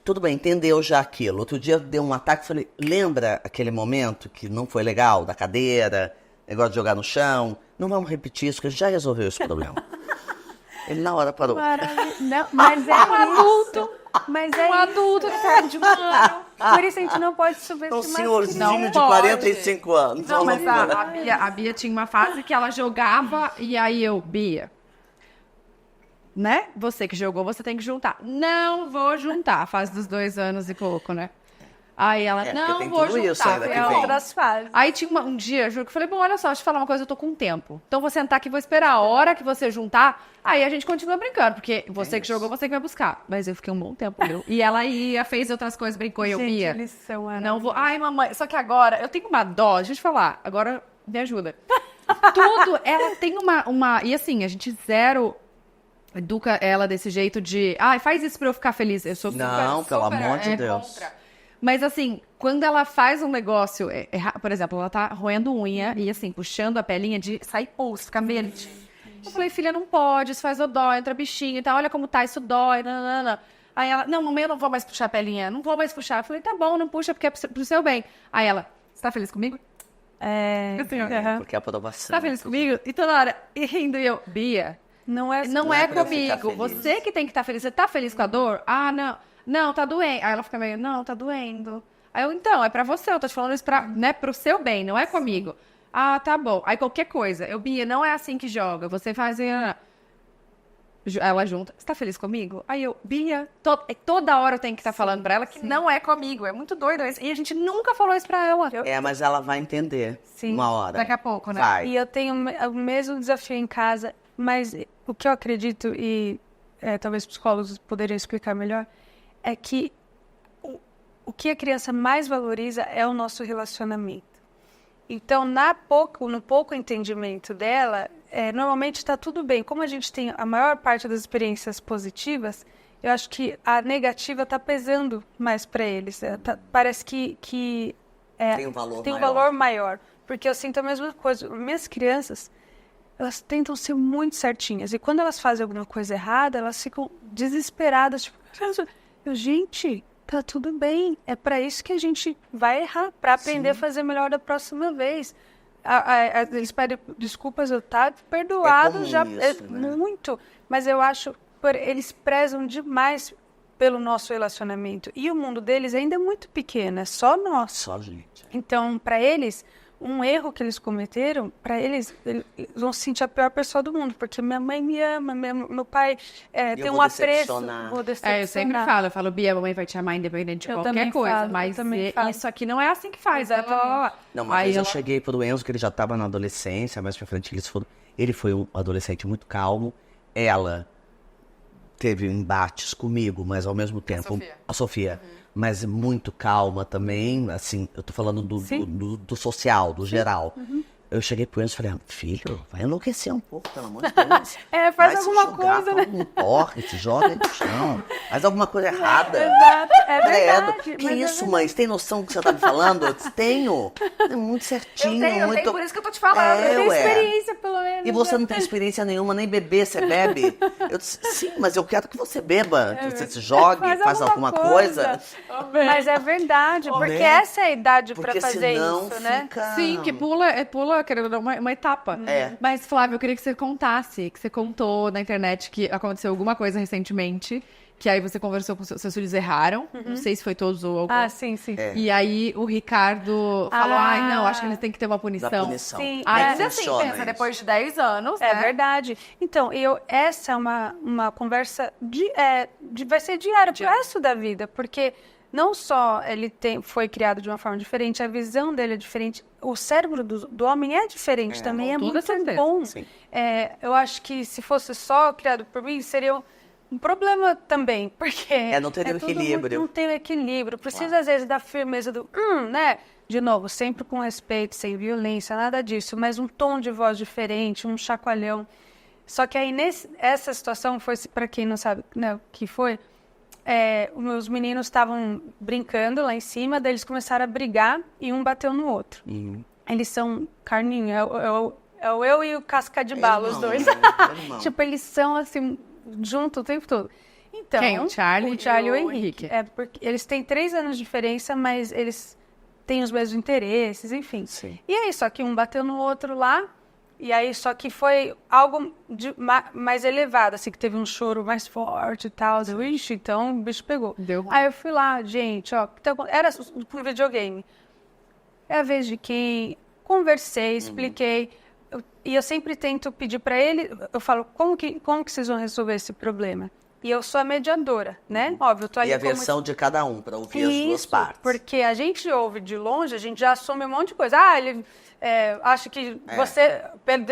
tudo bem, entendeu já aquilo. Outro dia deu um ataque, falei, lembra aquele momento que não foi legal, da cadeira, negócio de jogar no chão? Não vamos repetir isso, que a gente já resolveu esse problema. Ele na hora parou. Não, mas é um adulto. Mas é Um adulto que perde um ano. Por isso a gente não pode subestimar. Um senhorzinho Não de pode. 45 anos. Não, mas loucura. a Bia tinha uma fase que ela jogava e aí eu, Bia, né? Você que jogou, você tem que juntar. Não vou juntar. A fase dos 2 anos e pouco, né? Aí ela, porque não tem vou tudo isso juntar. ainda que Falei, vem. ó, Outras fases. Aí tinha um dia, juro, que eu falei, bom, olha só, deixa eu falar uma coisa, eu tô com tempo. Então vou sentar aqui e vou esperar a hora que você juntar, aí a gente continua brincando, porque você que jogou, você que vai buscar. Mas eu fiquei um bom tempo, viu? E ela ia, fez outras coisas, brincou e eu Gente, ia. eles são Não vou. Ai, mamãe, só que agora, eu tenho uma dó, deixa eu te falar, agora me ajuda. Tudo, ela tem uma. E assim, a gente zero educa ela desse jeito de. Ai, faz isso pra eu ficar feliz. Eu sou super. Não, pelo super, amor de Deus. contra. Mas assim, quando ela faz um negócio, por exemplo, ela tá roendo unha e assim, puxando a pelinha de sair pulso, ficar verde. Eu falei, filha, não pode, isso faz dó, entra bichinho e tal, olha como tá, isso dói, nanana. Aí ela, não, mamãe, eu não vou mais puxar a pelinha, não vou mais puxar. Eu falei, tá bom, não puxa porque é pro seu bem. Aí ela, você tá feliz comigo? Assim, ó, Porque a aprovação. Você tá feliz comigo? E toda hora, e rindo, e eu, Bia, Não é, não é é pra eu ficar comigo, feliz. você que tem que estar feliz. Você tá feliz com a dor? Ah, não. Não, tá doendo. Aí ela fica meio, não, tá doendo. Aí eu, então, é pra você, eu tô te falando isso pro seu bem, não é comigo. Ah, tá bom. Aí qualquer coisa, eu, Bia, não é assim que joga, você faz... Ela junta, você tá feliz comigo? Aí eu, Bia, toda hora eu tenho que estar falando pra ela que não é comigo, é muito doido isso. E a gente nunca falou isso pra ela. Mas ela vai entender Sim. uma hora. Daqui a pouco, né? Vai. E eu tenho o mesmo desafio em casa, mas o que eu acredito, e talvez psicólogos poderiam explicar melhor, é que o que a criança mais valoriza é o nosso relacionamento. Então, no pouco entendimento dela, normalmente está tudo bem. Como a gente tem a maior parte das experiências positivas, eu acho que a negativa está pesando mais para eles. Parece que Tem um valor tem um maior. valor maior. Porque eu sinto a mesma coisa. Minhas crianças, elas tentam ser muito certinhas. E quando elas fazem alguma coisa errada, elas ficam desesperadas. Tipo, gente, tá tudo bem. É para isso que a gente vai errar, para aprender a fazer melhor da próxima vez. Eles pedem desculpas, eu tá perdoado comum já isso, né? muito. Mas eu acho eles prezam demais pelo nosso relacionamento. E o mundo deles ainda é muito pequeno, é só nós. Só gente. Então, para eles, um erro que eles cometeram, para eles vão se sentir a pior pessoa do mundo, porque minha mãe me ama, meu pai tem vou um apreço. decepcionar. Vou decepcionar. Eu sempre falo, Bia, a mamãe vai te amar independente de Eu qualquer também coisa, falo, eu mas também falo. isso aqui não é assim que faz. Exatamente. Não, uma vez eu cheguei pro Enzo, que ele já estava na adolescência, mais pra frente ele foi um adolescente muito calmo. Ela teve embates comigo, mas ao mesmo tempo... A Sofia. Mas muito calma também, assim, eu tô falando do social, do geral. Eu cheguei pro Enzo e falei, filho, vai enlouquecer um pouco, pelo amor de Deus. Faz Vai se alguma jogar, coisa, né? Não corre, se joga aí no chão. Faz alguma coisa errada. Exato, é Credo. verdade. Que mas isso, é mãe? Você tem noção do que você tá me falando? Eu disse, tenho. É muito certinho. muito... por isso que eu tô te falando. É, Eu tenho ué. experiência, pelo menos. E você né? não tem experiência nenhuma, nem beber, você bebe? Eu disse, sim, mas eu quero que você beba, que você se jogue, faz alguma coisa. Mas é verdade, porque Né? essa é a idade para Porque fazer senão isso, né? fica... Sim, que pula, querendo ou não, uma etapa. É. Mas, Flávio, eu queria que você contasse, que você contou na internet que aconteceu alguma coisa recentemente, que aí você conversou com seus filhos erraram, não sei se foi todos ou algum. Ah, sim, sim. E aí o Ricardo falou, ai, não, acho que eles têm que ter uma Da punição. punição. Sim, Aí, Como mas assim, funciona pensa, isso? depois de 10 anos, É né? verdade. Então, essa é uma conversa vai ser diária pro resto da vida, porque não só ele foi criado de uma forma diferente, a visão dele é diferente, o cérebro do homem é diferente também, é com toda muito certeza. bom. Sim. Eu acho que se fosse só criado por mim, seria um problema também, porque... Não teria o tudo equilíbrio. Não tem o equilíbrio. Precisa, às vezes, da firmeza né? De novo, sempre com respeito, sem violência, nada disso, mas um tom de voz diferente, um chacoalhão. Só que aí, essa situação foi, para quem não sabe, né, o que foi, os meus meninos estavam brincando lá em cima, daí eles começaram a brigar e um bateu no outro. Eles são carninho, é o eu e o casca de bala, os dois. Irmão. Tipo, eles são assim, junto o tempo todo. Então, Quem? O Charlie e o e o Henrique. Henrique. É, porque eles têm 3 anos de diferença, mas eles têm os mesmos interesses, enfim. Sim. E aí, só que um bateu no outro lá, e aí só que foi algo mais elevado, assim, que teve um choro mais forte e tal. Eu, ixi, então o bicho pegou. Deu. Aí eu fui lá, gente, ó, era um videogame. É a vez de quem? Conversei, expliquei. E eu sempre tento pedir para ele, eu falo, como que vocês vão resolver esse problema? E eu sou a mediadora, né? Óbvio, eu tô ali E a como... versão de cada um, para ouvir as duas Isso, partes. porque a gente ouve de longe, a gente já assume um monte de coisa. Ah, ele acha que você,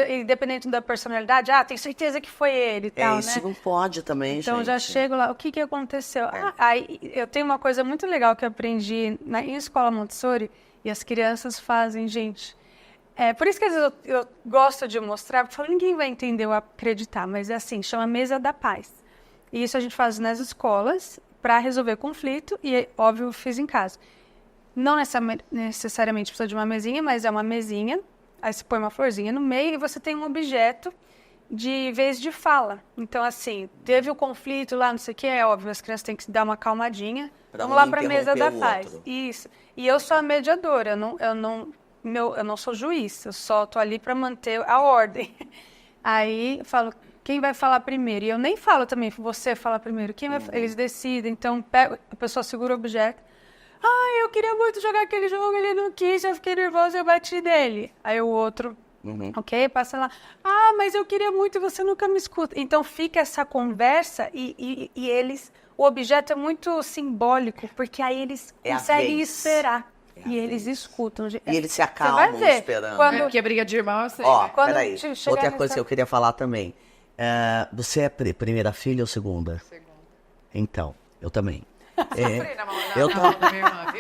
independente da personalidade, tem certeza que foi ele e tal, Isso né? não pode também, Então, gente. já chego lá, o que aconteceu? Aí, eu tenho uma coisa muito legal que eu aprendi em escola Montessori, e as crianças fazem, gente. Por isso que às vezes eu gosto de mostrar, porque eu falo, ninguém vai entender ou acreditar, mas é assim, chama Mesa da Paz. E isso a gente faz nas escolas para resolver conflito, e óbvio, eu fiz em casa. Não necessariamente precisa de uma mesinha, mas é uma mesinha, aí você põe uma florzinha no meio e você tem um objeto de vez de fala. Então, assim, teve o conflito lá, não sei o que, é óbvio, as crianças têm que se dar uma calmadinha. Vamos lá para a Mesa da Paz. Isso. E eu sou a mediadora, eu não sou juiz, eu só tô ali para manter a ordem. Aí eu falo, quem vai falar primeiro? E eu nem falo também, você fala primeiro. Eles decidem, então a pessoa segura o objeto. Eu queria muito jogar aquele jogo, ele não quis, eu fiquei nervosa e eu bati nele. Aí o outro, ok, passa lá. Mas eu queria muito e você nunca me escuta. Então fica essa conversa e eles... O objeto é muito simbólico, porque aí eles conseguem esperar. E eles escutam. E eles se acalmam esperando. Porque briga de irmão, eu sei. Peraí. Outra coisa que eu queria falar também. Você é primeira filha ou segunda? Segunda. Então, eu também. Viu?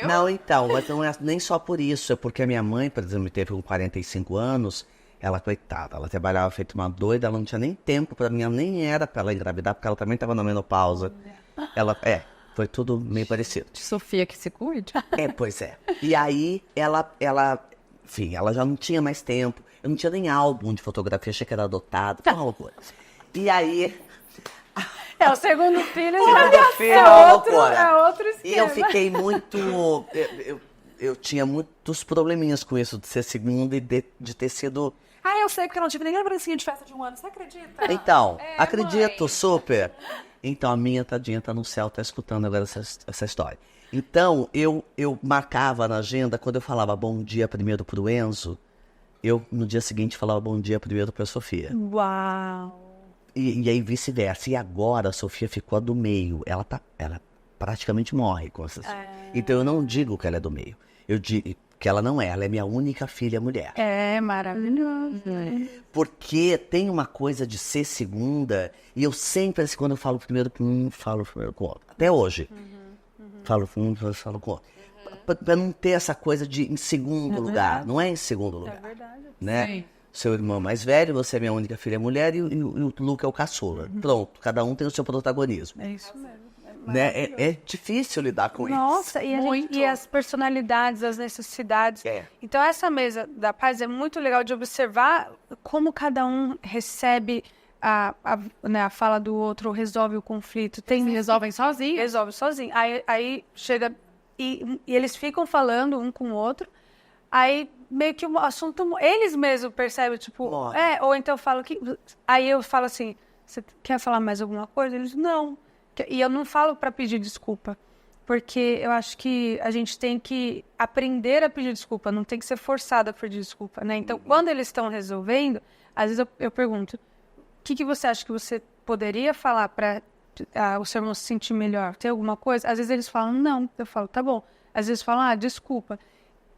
Não, então, mas não é nem só por isso. É porque a minha mãe, por exemplo, teve com 45 anos, ela, coitada, ela trabalhava feito uma doida, ela não tinha nem tempo pra mim, nem era pra ela engravidar, porque ela também tava na menopausa. Foi tudo meio parecido. Sofia que se cuide. Pois é. E aí, enfim, ela já não tinha mais tempo. Eu não tinha nem álbum de fotografia, achei que era adotado. Foi uma loucura. E aí... o segundo filho é uma loucura. É outro esquema. E eu fiquei muito... Eu tinha muitos probleminhas com isso, de ser segunda e de ter sido... Eu sei, porque eu não tive nem lembrancinha de festa de 1 ano, você acredita? Então, acredito, super. Então, a minha tadinha tá no céu, tá escutando agora essa história. Então, eu marcava na agenda, quando eu falava bom dia primeiro pro Enzo, eu no dia seguinte falava bom dia primeiro pra Sofia. Uau! E aí vice-versa. E agora a Sofia ficou a do meio. Ela praticamente morre com essas. Então eu não digo que ela é do meio. Eu digo que ela não é. Ela é minha única filha mulher. É maravilhoso. Porque tem uma coisa de ser segunda. E eu sempre, assim, quando eu falo primeiro com um, falo primeiro com o outro. Até hoje. Falo com um, falo com o outro. Pra não ter essa coisa de em segundo lugar. Não é em segundo lugar. É verdade. Né? Sim. Seu irmão mais velho, você é minha única filha mulher e o Luca é o caçula. Pronto, cada um tem o seu protagonismo. É isso mesmo. Né? É difícil lidar com isso. Nossa, e as personalidades, as necessidades. Então, essa Mesa da Paz é muito legal de observar como cada um recebe a fala do outro, resolve o conflito. Resolvem sozinhos? Resolve sozinho. Aí chega... E eles ficam falando um com o outro. Aí, meio que o assunto... Eles mesmos percebem, tipo... ou então eu falo que... Aí eu falo assim, você quer falar mais alguma coisa? Eles, não. E eu não falo para pedir desculpa. Porque eu acho que a gente tem que aprender a pedir desculpa. Não tem que ser forçado a pedir desculpa, né? Então, quando eles estão resolvendo, às vezes eu pergunto, o que você acha que você poderia falar para o seu irmão se sentir melhor? Tem alguma coisa? Às vezes eles falam, não. Eu falo, tá bom. Às vezes falam, desculpa.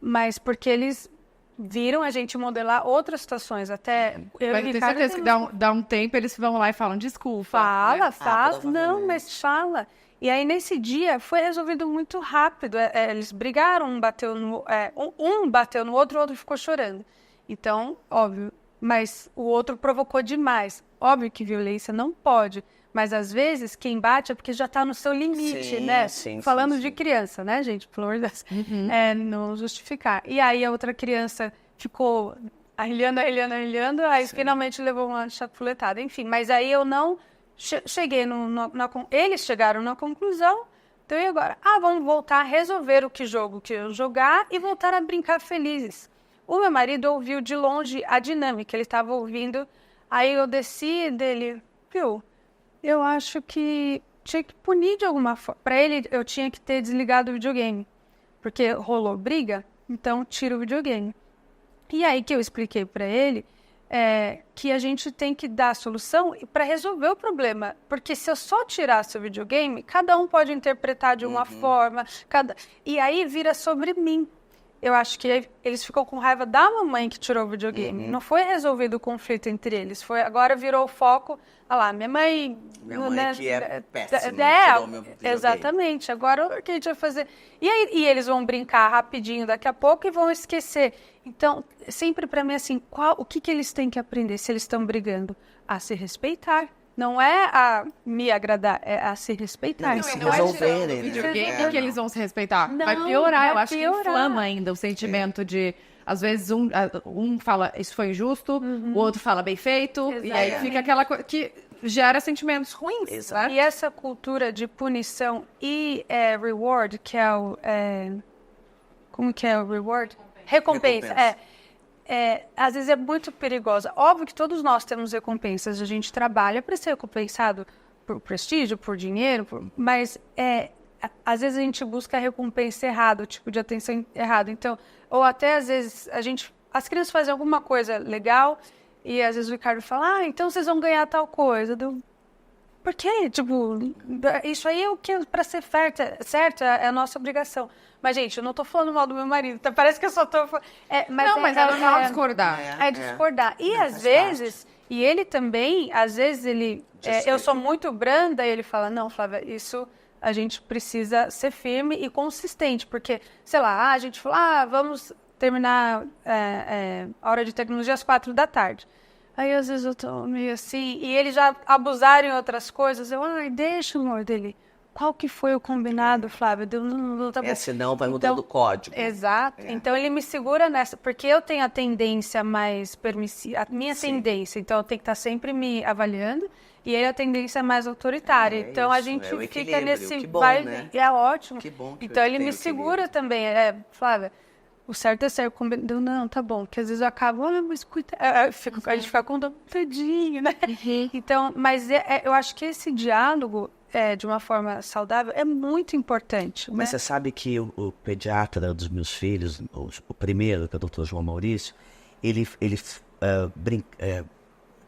Mas porque eles viram a gente modelar outras situações. Até eu Mas e tenho Ricardo certeza que dá um tempo, eles vão lá e falam desculpa. Fala, fala. provavelmente. Não, mas fala. E aí, nesse dia, foi resolvido muito rápido. Eles brigaram, um bateu no outro, o outro ficou chorando. Então, óbvio. Mas o outro provocou demais. Óbvio que violência não pode. Mas, às vezes, quem bate é porque já está no seu limite, né? Falando de criança, né, gente? Pelo amor de Deus. Não justificar. E aí, a outra criança ficou arrilhando, aí finalmente levou uma chapuletada. Enfim, mas aí eu não cheguei eles chegaram na conclusão, então e agora? Vamos voltar a resolver que jogo que eu jogar e voltar a brincar felizes. O meu marido ouviu de longe a dinâmica, ele estava ouvindo, aí eu desci dele, viu, eu acho que tinha que punir de alguma forma. Para ele, eu tinha que ter desligado o videogame, porque rolou briga, então tira o videogame. E aí que eu expliquei para ele que a gente tem que dar a solução para resolver o problema. Porque se eu só tirasse o videogame, cada um pode interpretar de uma forma, e aí vira sobre mim. Eu acho que eles ficam com raiva da mamãe que tirou o videogame. Não foi resolvido o conflito entre eles. Agora virou o foco. Olha lá, minha mãe que é péssima, tirou meu videogame. Exatamente. Agora o que a gente vai fazer? E eles vão brincar rapidinho daqui a pouco e vão esquecer. Então, sempre para mim, assim, o que eles têm que aprender se eles estão brigando? A se respeitar. Não é a me agradar, é a se respeitar. Não, se não resolverem, é né? o videogame que eles vão se respeitar. Não, vai piorar, eu vai acho piorar. que inflama ainda o sentimento de... Às vezes um fala, isso foi injusto, o outro fala, bem feito, e aí fica aquela coisa que gera sentimentos ruins. Exato. Né? E essa cultura de punição e reward, que é o... como que é o reward? Recompensa. Às vezes é muito perigosa. Óbvio que todos nós temos recompensas, a gente trabalha para ser recompensado por prestígio, por dinheiro, mas às vezes a gente busca a recompensa errada, o tipo de atenção errado. Então, ou até às vezes as crianças fazem alguma coisa legal e às vezes o Ricardo fala, então vocês vão ganhar tal coisa. Por quê? Tipo, isso aí é o que para ser certo é a nossa obrigação. Mas, gente, eu não tô falando mal do meu marido, tá? Parece que eu só tô falando... mas é normal discordar. É discordar. E às vezes, e ele também, às vezes ele... eu sou muito branda e ele fala, não, Flávia, isso a gente precisa ser firme e consistente. Porque, sei lá, a gente fala, vamos terminar a hora de tecnologia às 4 da tarde. Aí, às vezes, eu tô meio assim, e eles já abusaram em outras coisas. Eu, deixa o amor dele. Qual que foi o combinado, Flávia? Não tá bom. Senão vai mudando o código. Exato. Então, ele me segura nessa, porque eu tenho a tendência mais permissiva, a minha tendência, então eu tenho que estar sempre me avaliando, e ele a tendência mais autoritária. Então, a gente fica nesse... Que bom, né? É ótimo. Que bom que então, ele me segura também. Flávia, o certo é certo, combinado. Não, tá bom, porque às vezes eu acabo, mas cuida. A gente fica com tadinho, né? Então, mas eu acho que esse diálogo, de uma forma saudável, é muito importante. Mas você sabe que o pediatra dos meus filhos, o primeiro, que é o Dr. João Maurício, ele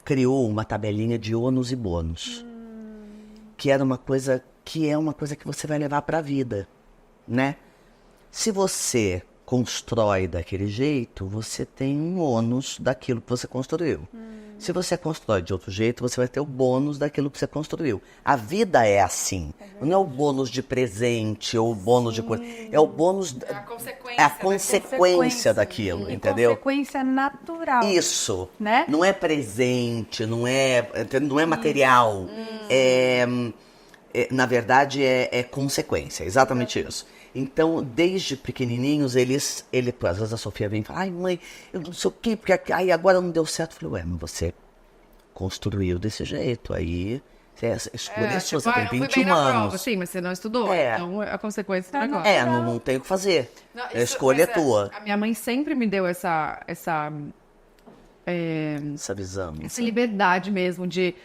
criou uma tabelinha de ônus e bônus, que é uma coisa que você vai levar para a vida, né? Se você constrói daquele jeito, você tem um ônus daquilo que você construiu. Se você constrói de outro jeito, você vai ter o bônus daquilo que você construiu. A vida é assim. Não é o bônus de presente ou o bônus de coisa. É o bônus... É a consequência daquilo, entendeu? Consequência natural. Isso. Né? Não é presente, não é material. Na verdade, é consequência. Exatamente isso. Então, desde pequenininhos, às vezes a Sofia vem e fala, mãe, eu não sei o quê, porque agora não deu certo. Eu falei, mas você construiu desse jeito, aí escolha sua, você tem 21 anos. Prova, sim, mas você não estudou, então a consequência do negócio. Não tem o que fazer, a escolha é tua. A minha mãe sempre me deu essa visão. Essa liberdade mesmo de...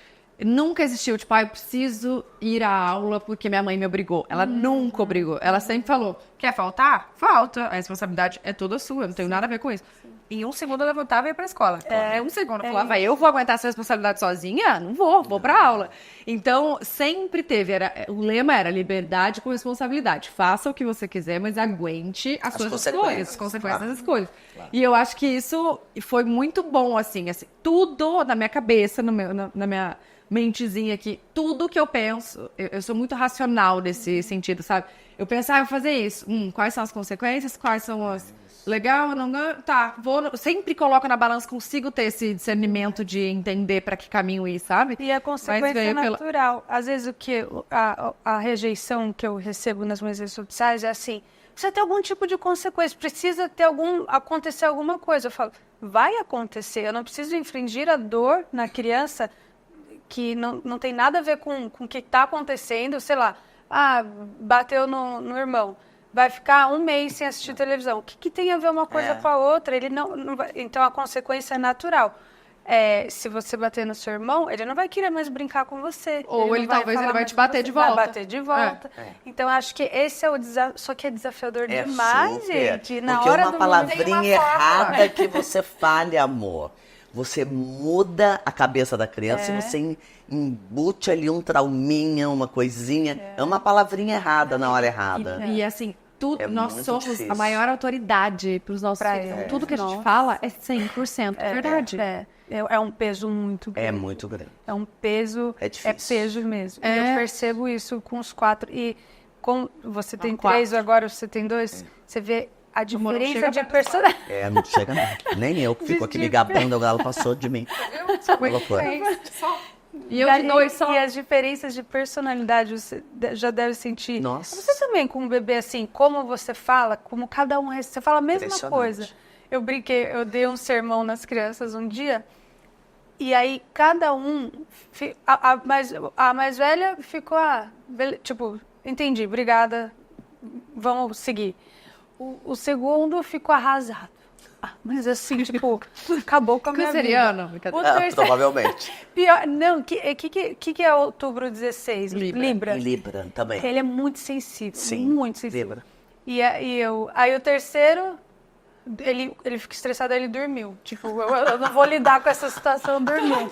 Nunca existiu, tipo, eu preciso ir à aula porque minha mãe me obrigou. Ela nunca obrigou. Ela sempre falou, quer faltar? Falta. A responsabilidade é toda sua, eu não tenho nada a ver com isso. Em um segundo eu levantava e ia pra escola. Um segundo eu falava, eu vou aguentar essa responsabilidade sozinha? Não vou pra aula. Então, sempre teve, o lema era liberdade com responsabilidade. Faça o que você quiser, mas aguente as suas escolhas, as consequências das escolhas. Claro. E eu acho que isso foi muito bom, assim tudo na minha cabeça, na minha mentezinha aqui, tudo que eu penso, eu sou muito racional nesse sentido, sabe? Eu penso, eu vou fazer isso. Quais são as consequências? Quais são as... Legal, não... Tá, sempre coloco na balança, consigo ter esse discernimento de entender para que caminho ir, sabe? E a consequência natural. Às vezes a rejeição que eu recebo nas minhas redes sociais é assim, precisa ter algum tipo de consequência, precisa ter acontecer alguma coisa. Eu falo, vai acontecer, eu não preciso infringir a dor na criança que não tem nada a ver com o que está acontecendo, sei lá, bateu no irmão, vai ficar um mês sem assistir televisão. O que tem a ver uma coisa com a outra? Ele não vai, então a consequência é natural. Se você bater no seu irmão, ele não vai querer mais brincar com você. Ou ele vai te bater de volta. Vai bater de volta. Então, acho que esse é o desafio. Só que é desafiador demais, gente. Na porque hora uma do palavrinha errada que você fale, amor. Você muda a cabeça da criança e você embute ali um trauminha, uma coisinha. É uma palavrinha errada na hora errada. E assim, nós somos difícil. a maior autoridade para os nossos filhos. Tudo que a gente fala é 100% verdade. É um peso muito grande. É muito grande. É um peso. É difícil. É peso mesmo. E eu percebo isso com os 4. E com você tem 3, agora você tem 2. Você vê a diferença de personalidade. Não chega não. Nem eu que fico aqui me gabando, ela passou de mim. E eu de 2 só. E as diferenças de personalidade você já deve sentir. Nossa. Você também, com um bebê assim, como você fala, como cada um... Você fala a mesma coisa. Eu brinquei, eu dei um sermão nas crianças um dia, e aí cada um... A mais velha ficou, tipo, entendi, obrigada, vamos seguir. O segundo ficou arrasado. Mas assim, tipo, acabou com a minha Canceriano? vida. O terceiro... Provavelmente. Pior, não, que é outubro 16? Libra. Em Libra também. Ele é muito sensível. Sim, muito sensível. Libra. Aí o terceiro, ele fica estressado, ele dormiu. Tipo, eu não vou lidar com essa situação, dormiu.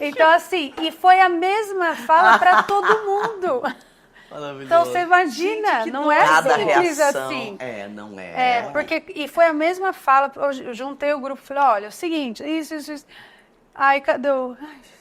Então, assim, e foi a mesma fala pra todo mundo. Então, você imagina, não é cada simples reação, assim. Não é. E foi a mesma fala, eu juntei o grupo e falei, olha, é o seguinte, isso. Aí, cadê o...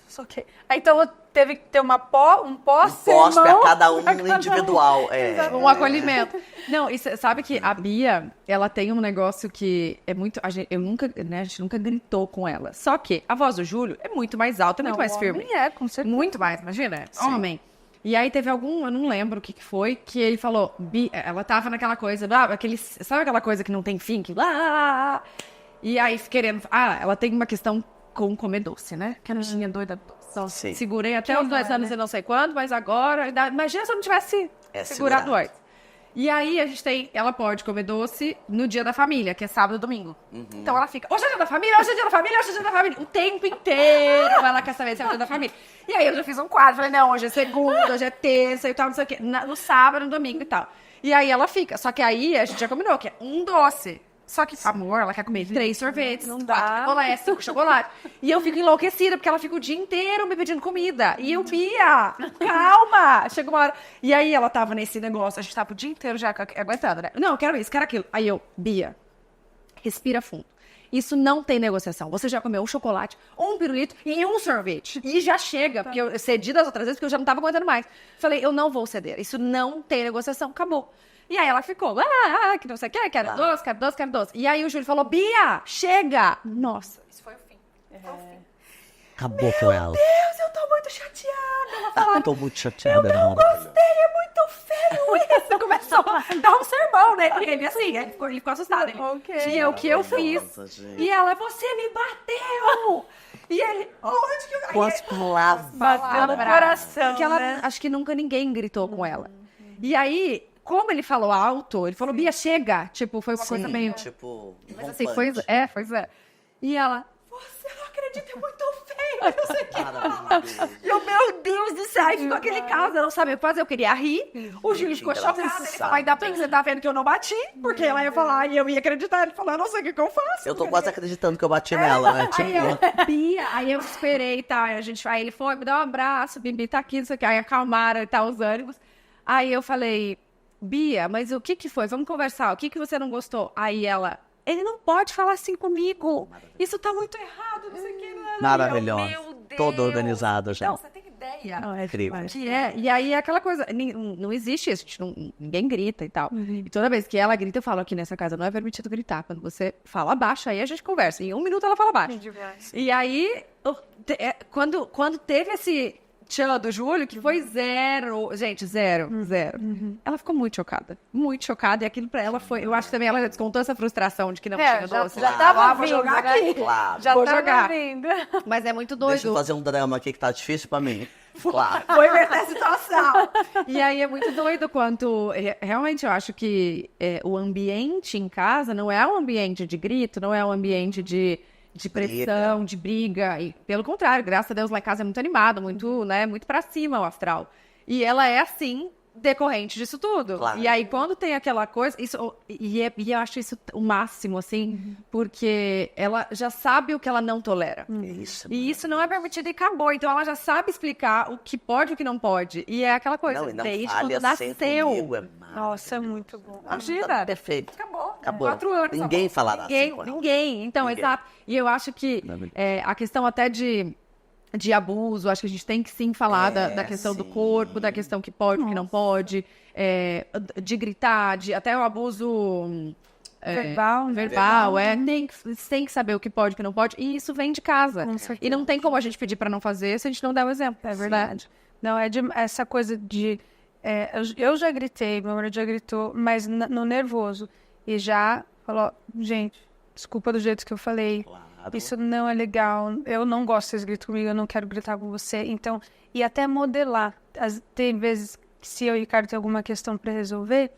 Isso ok. Aí, então, teve que ter um pós-sermão. Pra cada um individual. Um acolhimento. Não, e sabe que a Bia, ela tem um negócio que é muito... A gente nunca gritou com ela. Só que a voz do Júlio é muito mais alta, é muito mais firme. Com certeza. Muito mais, imagina. Sim. Homem. E aí teve eu não lembro o que foi, que ele falou, ela tava naquela coisa, sabe aquela coisa que não tem fim? E aí querendo, ela tem uma questão com comer doce, né? Que a bichinha doida. Então, segurei até os 2 anos e não sei quanto, mas agora, imagina se eu não tivesse segurado antes. E aí ela pode comer doce no dia da família, que é sábado e domingo. Então ela fica, hoje é dia da família, hoje é dia da família, hoje é dia da família. O tempo inteiro ela quer saber se é o dia da família. E aí eu já fiz um quadro, falei, não, hoje é segunda, hoje é terça e tal, não sei o quê. No sábado, no domingo e tal. E aí ela fica, só que aí a gente já combinou que é um doce. Só que, amor, ela quer comer 3 sorvetes, não 4 picolés, 5 chocolates. E eu fico enlouquecida, porque ela fica o dia inteiro me pedindo comida. E eu, Bia, calma! Chega uma hora... E aí ela tava nesse negócio, a gente tava o dia inteiro já aguentando, né? Não, eu quero isso, quero aquilo. Aí eu, Bia, respira fundo. Isso não tem negociação. Você já comeu um chocolate, um pirulito e um sorvete. E já chega, porque eu cedi das outras vezes, porque eu já não tava aguentando mais. Falei, eu não vou ceder. Isso não tem negociação, acabou. E aí ela ficou, que não sei o que, quero doce, quero doce, quero doce. E aí o Júlio falou, Bia, chega! Nossa, isso foi o fim. Acabou com ela. Meu Deus, eu tô muito chateada. Ela falou, Tô muito chateada. eu não gostei, é muito feio isso. Começou a dar um sermão, né? Ele assim, ele ficou assustado. E é o que eu fiz. Gente. E ela, você me bateu! E ele, onde que eu... Quantas palavras. Bateu no coração, Porque ela, acho que nunca ninguém gritou com ela. E aí, como ele falou alto, ele falou, Bia, chega. Tipo, foi uma coisa meio... Tipo, Mas assim, foi zero. E ela, você não acredita, é muito feio. Não sei o que. E eu, meu Deus do céu, aí ficou aquele caso, eu não sabia o que fazer, eu queria rir. O Júlio ficou chocado, ele falou, ainda bem que você tá vendo que eu não bati, porque ela ia falar e eu ia acreditar. Ele falou, eu não sei o que eu faço. Eu tô quase acreditando que eu bati nela, né? Aí eu, Bia, aí eu esperei e tal, aí ele foi, me dá um abraço, Bibi tá aqui, não sei o que, aí acalmaram e tal, os ânimos. Aí eu falei, Bia, mas o que foi? Vamos conversar, o que você não gostou? Aí ela, ele não pode falar assim comigo, isso tá muito errado, não sei o que. Maravilhosa. Meu Deus. Toda organizada já. Não, você tem ideia. Não, Incrível. Que é, e aí é aquela coisa, não existe isso, ninguém grita e tal. E toda vez que ela grita, eu falo, aqui nessa casa não é permitido gritar. Quando você fala baixo, aí a gente conversa. Em 1 minuto ela fala baixo. E aí, quando teve esse tchan do Júlio, que foi zero. Gente, zero. Ela ficou muito chocada. Muito chocada. E aquilo pra ela foi... Eu acho que também ela já descontou essa frustração de que não tinha doce. Já tava vou vindo, jogar né? aqui. Claro. Já Vou tava jogar. vindo. Mas é muito doido. Deixa eu fazer um drama aqui que tá difícil pra mim. Claro. Vou inverter a situação. E aí é muito doido quanto... Realmente, eu acho que o ambiente em casa não é um ambiente de grito, não é um ambiente de pressão, de briga. E, pelo contrário, graças a Deus, lá em casa é muito animado, muito, né, muito pra cima o astral. E ela é assim... decorrente disso tudo. Claro. E aí, quando tem aquela coisa... E eu acho isso o máximo, assim, porque ela já sabe o que ela não tolera. Isso. E isso não é permitido e acabou. Então, ela já sabe explicar o que pode e o que não pode. E é aquela coisa, Não, e não desde falha quando sempre comigo, nasceu. Nossa, é muito bom. Imagina. Perfeito. Acabou. 4 anos. Ninguém falará assim com ela. Ninguém. Então, Ninguém. exato. E eu acho que a questão até de abuso, acho que a gente tem que sim falar da questão do corpo, da questão que pode, que não pode, de gritar, até o abuso verbal, tem que saber o que pode e o que não pode, e isso vem de casa. E não tem como a gente pedir para não fazer se a gente não der o exemplo. É verdade. Não, essa coisa de... eu já gritei, meu marido já gritou, mas no nervoso. E já falou, gente, desculpa do jeito que eu falei. Claro. Isso não é legal. Eu não gosto que vocês gritam comigo, eu não quero gritar com você. Então, e até modelar. Tem vezes que se eu e o Ricardo tem alguma questão para resolver,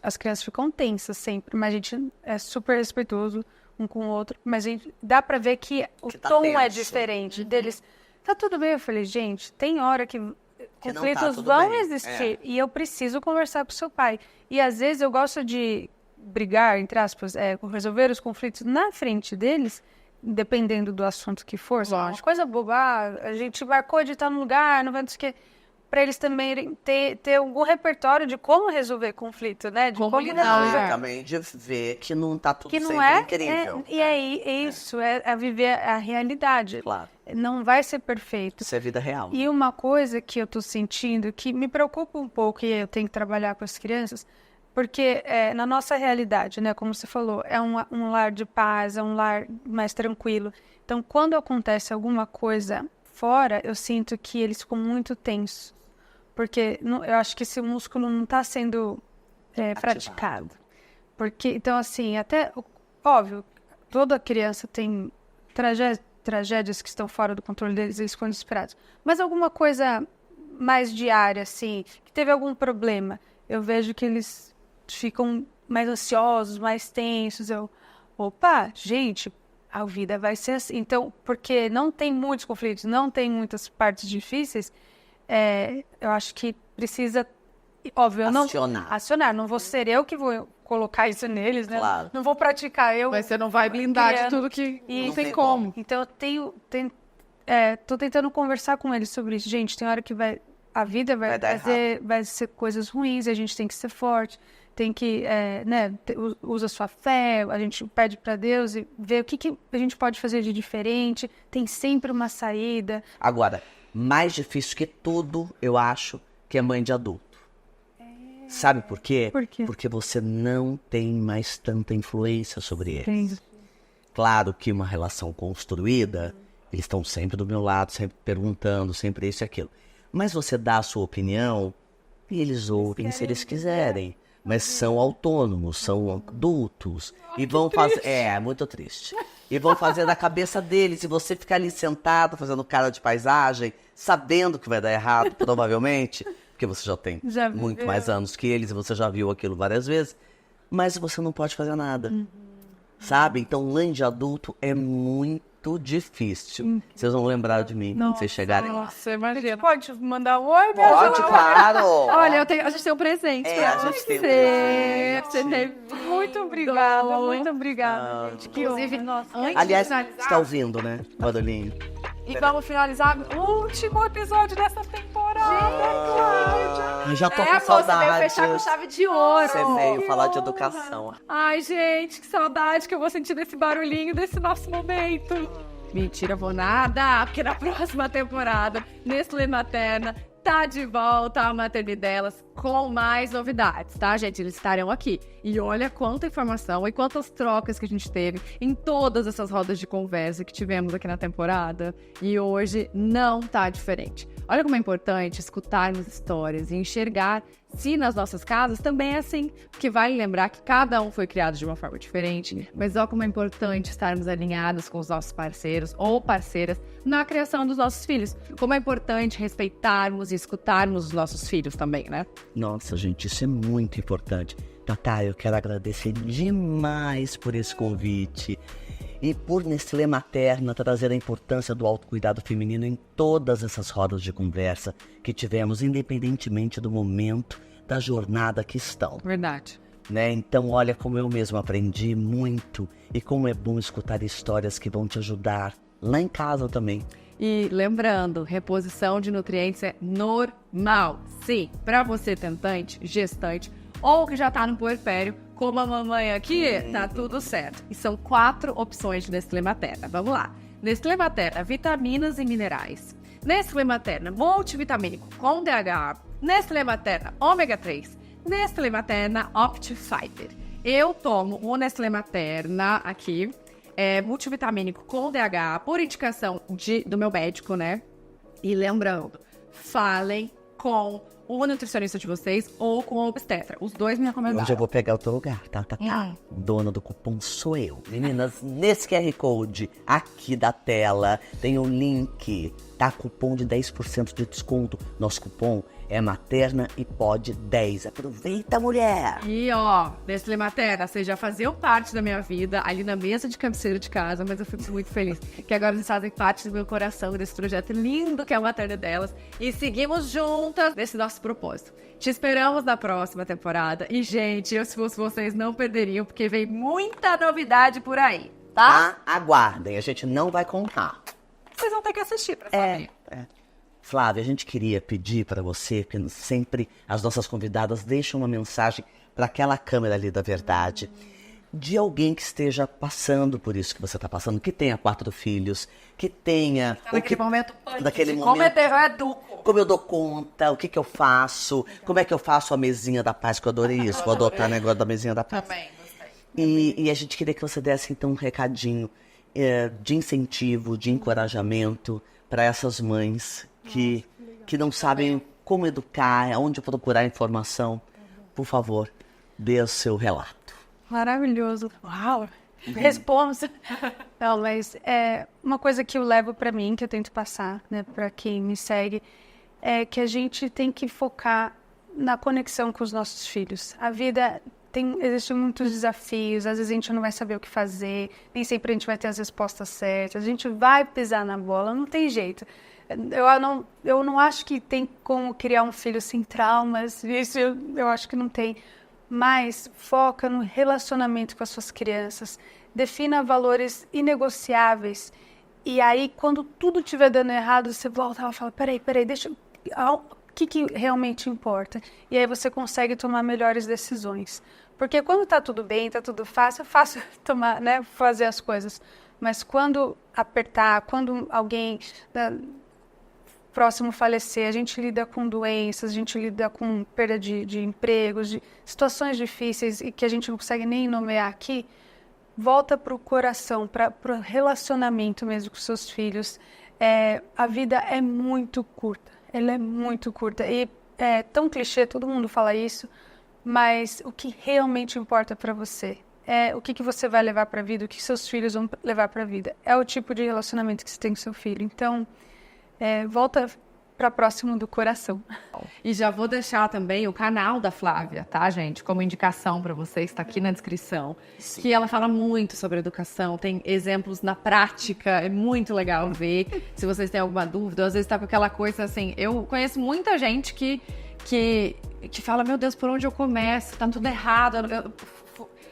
as crianças ficam tensas sempre, mas a gente é super respeitoso um com o outro. Mas dá para ver que o tom é diferente deles. Tá tudo bem, eu falei, gente, tem hora que conflitos vão existir e eu preciso conversar com seu pai. E às vezes eu gosto de brigar, entre aspas, resolver os conflitos na frente deles, dependendo do assunto que for. Uma coisa boba, a gente marcou de estar no lugar, não vai dizer que... Para eles também ter algum repertório de como resolver conflito, né? De como lidar. Também de ver que não tá tudo que não sempre incrível. E aí, isso, é viver a realidade. Claro. Não vai ser perfeito. Isso é vida real. E uma coisa que eu tô sentindo, que me preocupa um pouco, e eu tenho que trabalhar com as crianças, porque na nossa realidade, né, como você falou, é um lar de paz, é um lar mais tranquilo. Então, quando acontece alguma coisa fora, eu sinto que eles ficam muito tensos. Porque eu acho que esse músculo não está sendo praticado. Porque, então, assim, até, óbvio, toda criança tem tragédias que estão fora do controle deles, eles ficam desesperados. Mas alguma coisa mais diária, assim, que teve algum problema, eu vejo que eles ficam mais ansiosos, mais tensos. Opa, gente, a vida vai ser assim. Então, porque não tem muitos conflitos, não tem muitas partes difíceis, eu acho que precisa, óbvio, acionar. Não vou ser eu que vou colocar isso neles, né? Claro. Não vou praticar eu. Mas você não vai blindar de tudo que não tem como. Então, eu tô tentando conversar com eles sobre isso. Gente, tem hora que a vida vai ser coisas ruins, a gente tem que ser forte. Tem que, usa sua fé, a gente pede para Deus e vê o que a gente pode fazer de diferente. Tem sempre uma saída. Agora, mais difícil que tudo, eu acho, que é mãe de adulto. Sabe por quê? Por quê? Porque você não tem mais tanta influência sobre eles. Entendi. Claro que uma relação construída, eles estão sempre do meu lado, sempre perguntando, sempre isso e aquilo. Mas você dá a sua opinião e eles ouvem se eles quiserem. Mas são autônomos, são adultos. E vão fazer... É muito triste. E vão fazer da cabeça deles. E você ficar ali sentado, fazendo cara de paisagem, sabendo que vai dar errado, provavelmente, porque você já tem muito mais anos que eles, e você já viu aquilo várias vezes, mas você não pode fazer nada. Sabe? Então, mãe de adulto é muito difícil. Vocês vão lembrar de mim quando vocês chegarem lá. Nossa, imagina. Pode mandar um oi? Pode, claro. Olha, a gente tem um presente pra a gente tem um presente. Muito obrigada, muito obrigada. Inclusive, aliás, você tá ouvindo, né, Madolinho? E vamos finalizar o último episódio dessa temporada, Cláudia. Já tô com saudade. Você veio fechar com chave de ouro. Você veio falar de educação. Ai, gente, que saudade que eu vou sentir desse barulhinho desse nosso momento. Mentira, vou nada, porque na próxima temporada, Nestlé Materna tá de volta a Maternidelas com mais novidades, tá, gente? Eles estarão aqui. E olha quanta informação e quantas trocas que a gente teve em todas essas rodas de conversa que tivemos aqui na temporada. E hoje não tá diferente. Olha como é importante escutarmos histórias e enxergar se nas nossas casas também é assim. Porque vale lembrar que cada um foi criado de uma forma diferente. Mas olha como é importante estarmos alinhados com os nossos parceiros ou parceiras na criação dos nossos filhos. Como é importante respeitarmos e escutarmos os nossos filhos também, né? Nossa, gente, isso é muito importante. Tatá, eu quero agradecer demais por esse convite e por Nestlé Materna trazer a importância do autocuidado feminino em todas essas rodas de conversa que tivemos, independentemente do momento da jornada que estão. Verdade. Né? Então, olha como eu mesmo aprendi muito e como é bom escutar histórias que vão te ajudar lá em casa também. E lembrando, reposição de nutrientes é normal. Sim, para você tentante, gestante ou que já tá no puerpério, como a mamãe aqui, tá tudo certo. E são 4 opções de Nestlé Materna. Vamos lá. Nestlé Materna, vitaminas e minerais. Nestlé Materna, multivitamínico com DHA. Nestlé Materna, ômega 3. Nestlé Materna, Optifiber. Eu tomo o Nestlé Materna aqui, multivitamínico com DHA, por indicação do meu médico, né? E lembrando, falem com o nutricionista de vocês ou com o obstetra. Os dois me recomendaram. Hoje eu vou pegar o teu lugar, tá? Dona do cupom sou eu. Meninas, nesse QR Code aqui da tela tem o link, tá? Cupom de 10% de desconto. Nosso cupom é Materna e Pod 10. Aproveita, mulher! E ó, Nestlé Materna, vocês já faziam parte da minha vida, ali na mesa de cabeceira de casa, mas eu fico muito feliz que agora vocês fazem parte do meu coração, desse projeto lindo que é a Maternidelas. E seguimos juntas nesse nosso propósito. Te esperamos na próxima temporada. E, gente, eu se fosse vocês não perderiam, porque vem muita novidade por aí, tá? Aguardem, a gente não vai contar. Vocês vão ter que assistir pra saber. Flávia, a gente queria pedir para você, que sempre as nossas convidadas deixam uma mensagem para aquela câmera ali da verdade, de alguém que esteja passando por isso que você está passando, que tenha 4 filhos, que tenha... Tá naquele momento pânico, naquele de momento, como é educo. como eu dou conta, o que eu faço, como é que eu faço a mesinha da paz, que eu adorei isso, vou adotar o negócio da mesinha da paz. Também, gostei. E a gente queria que você desse, então, um recadinho de incentivo, de encorajamento para essas mães que não sabem como educar, onde procurar informação. Por favor, dê o seu relato. Maravilhoso. Uau! Responsa. Não, mas uma coisa que eu levo para mim, que eu tento passar, né, para quem me segue, é que a gente tem que focar na conexão com os nossos filhos. A vida existem muitos desafios, às vezes a gente não vai saber o que fazer, nem sempre a gente vai ter as respostas certas, a gente vai pisar na bola, não tem jeito. Eu não acho que tem como criar um filho sem traumas, isso eu acho que não tem. Mas foca no relacionamento com as suas crianças, defina valores inegociáveis. E aí, quando tudo estiver dando errado, você volta e fala, peraí, deixa... O que realmente importa? E aí você consegue tomar melhores decisões. Porque quando tá tudo bem, tá tudo fácil, é fácil tomar, né, fazer as coisas. Mas quando apertar, quando alguém próximo falecer, a gente lida com doenças, a gente lida com perda de empregos, de situações difíceis e que a gente não consegue nem nomear aqui, volta para o coração, para o relacionamento mesmo com seus filhos. A vida é muito curta, ela é muito curta. E é tão clichê, todo mundo fala isso, mas o que realmente importa para você é o que você vai levar para a vida, o que seus filhos vão levar para a vida. É o tipo de relacionamento que você tem com seu filho. Então, volta para próximo do coração. E já vou deixar também o canal da Flávia, tá, gente? Como indicação para vocês, está aqui na descrição. Sim. Que ela fala muito sobre educação, tem exemplos na prática, é muito legal ver. Se vocês têm alguma dúvida, às vezes tá com aquela coisa assim, eu conheço muita gente que fala, meu Deus, por onde eu começo? Tá tudo errado.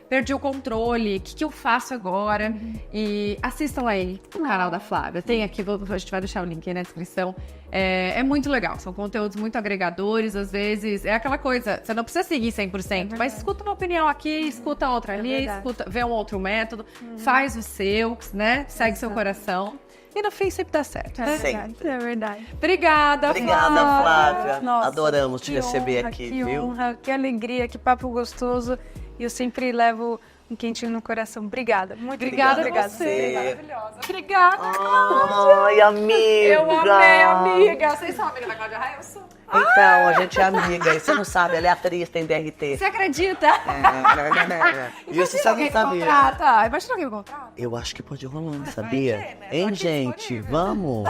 perdi o controle, o que eu faço agora? E assistam aí o canal da Flávia. Tem aqui, a gente vai deixar o link aí na descrição. É muito legal, são conteúdos muito agregadores, às vezes. É aquela coisa, você não precisa seguir 100%, mas escuta uma opinião aqui, escuta outra ali, vê um outro método, faz o seu, né? Segue seu coração. E no fim sempre dá certo. É verdade, é verdade. Obrigada, Flávia. Nossa, Adoramos te que receber honra, aqui, que viu? honra, que alegria, que papo gostoso. E eu sempre levo um quentinho no coração. Obrigada, muito Obrigada obrigada. a você. Maravilhosa. Obrigada, Ai, amiga! Eu amei, amiga. Vocês são amiga da Cláudia Raia? Eu sou. Então, a gente é amiga. E você não sabe, ela é atriz, tem DRT. Você acredita? E você sabe alguém sabia? contrata. Imagina alguém me contrata. Eu acho que pode rolar, sabia? ser, né? Hein, Tô aqui gente? disponível. Vamos!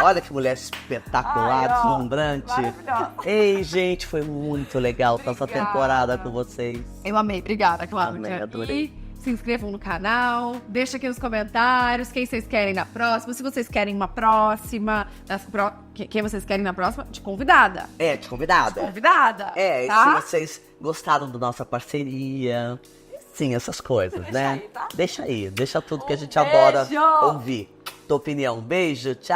Olha que mulher espetacular, Ai, ó, deslumbrante. maravilhosa. Ei, gente, foi muito legal essa Obrigada. temporada com vocês. Eu amei. Obrigada, Cláudia. Amei, adorei. E se inscrevam no canal, deixa aqui nos comentários quem vocês querem na próxima, se vocês querem uma próxima, quem vocês querem na próxima, de convidada. É, de convidada. Convidada. É, e tá? se vocês gostaram da nossa parceria, sim, essas coisas, né? aí, tá? Deixa aí, deixa tudo que a gente beijo! adora ouvir. Tua opinião. Beijo, tchau.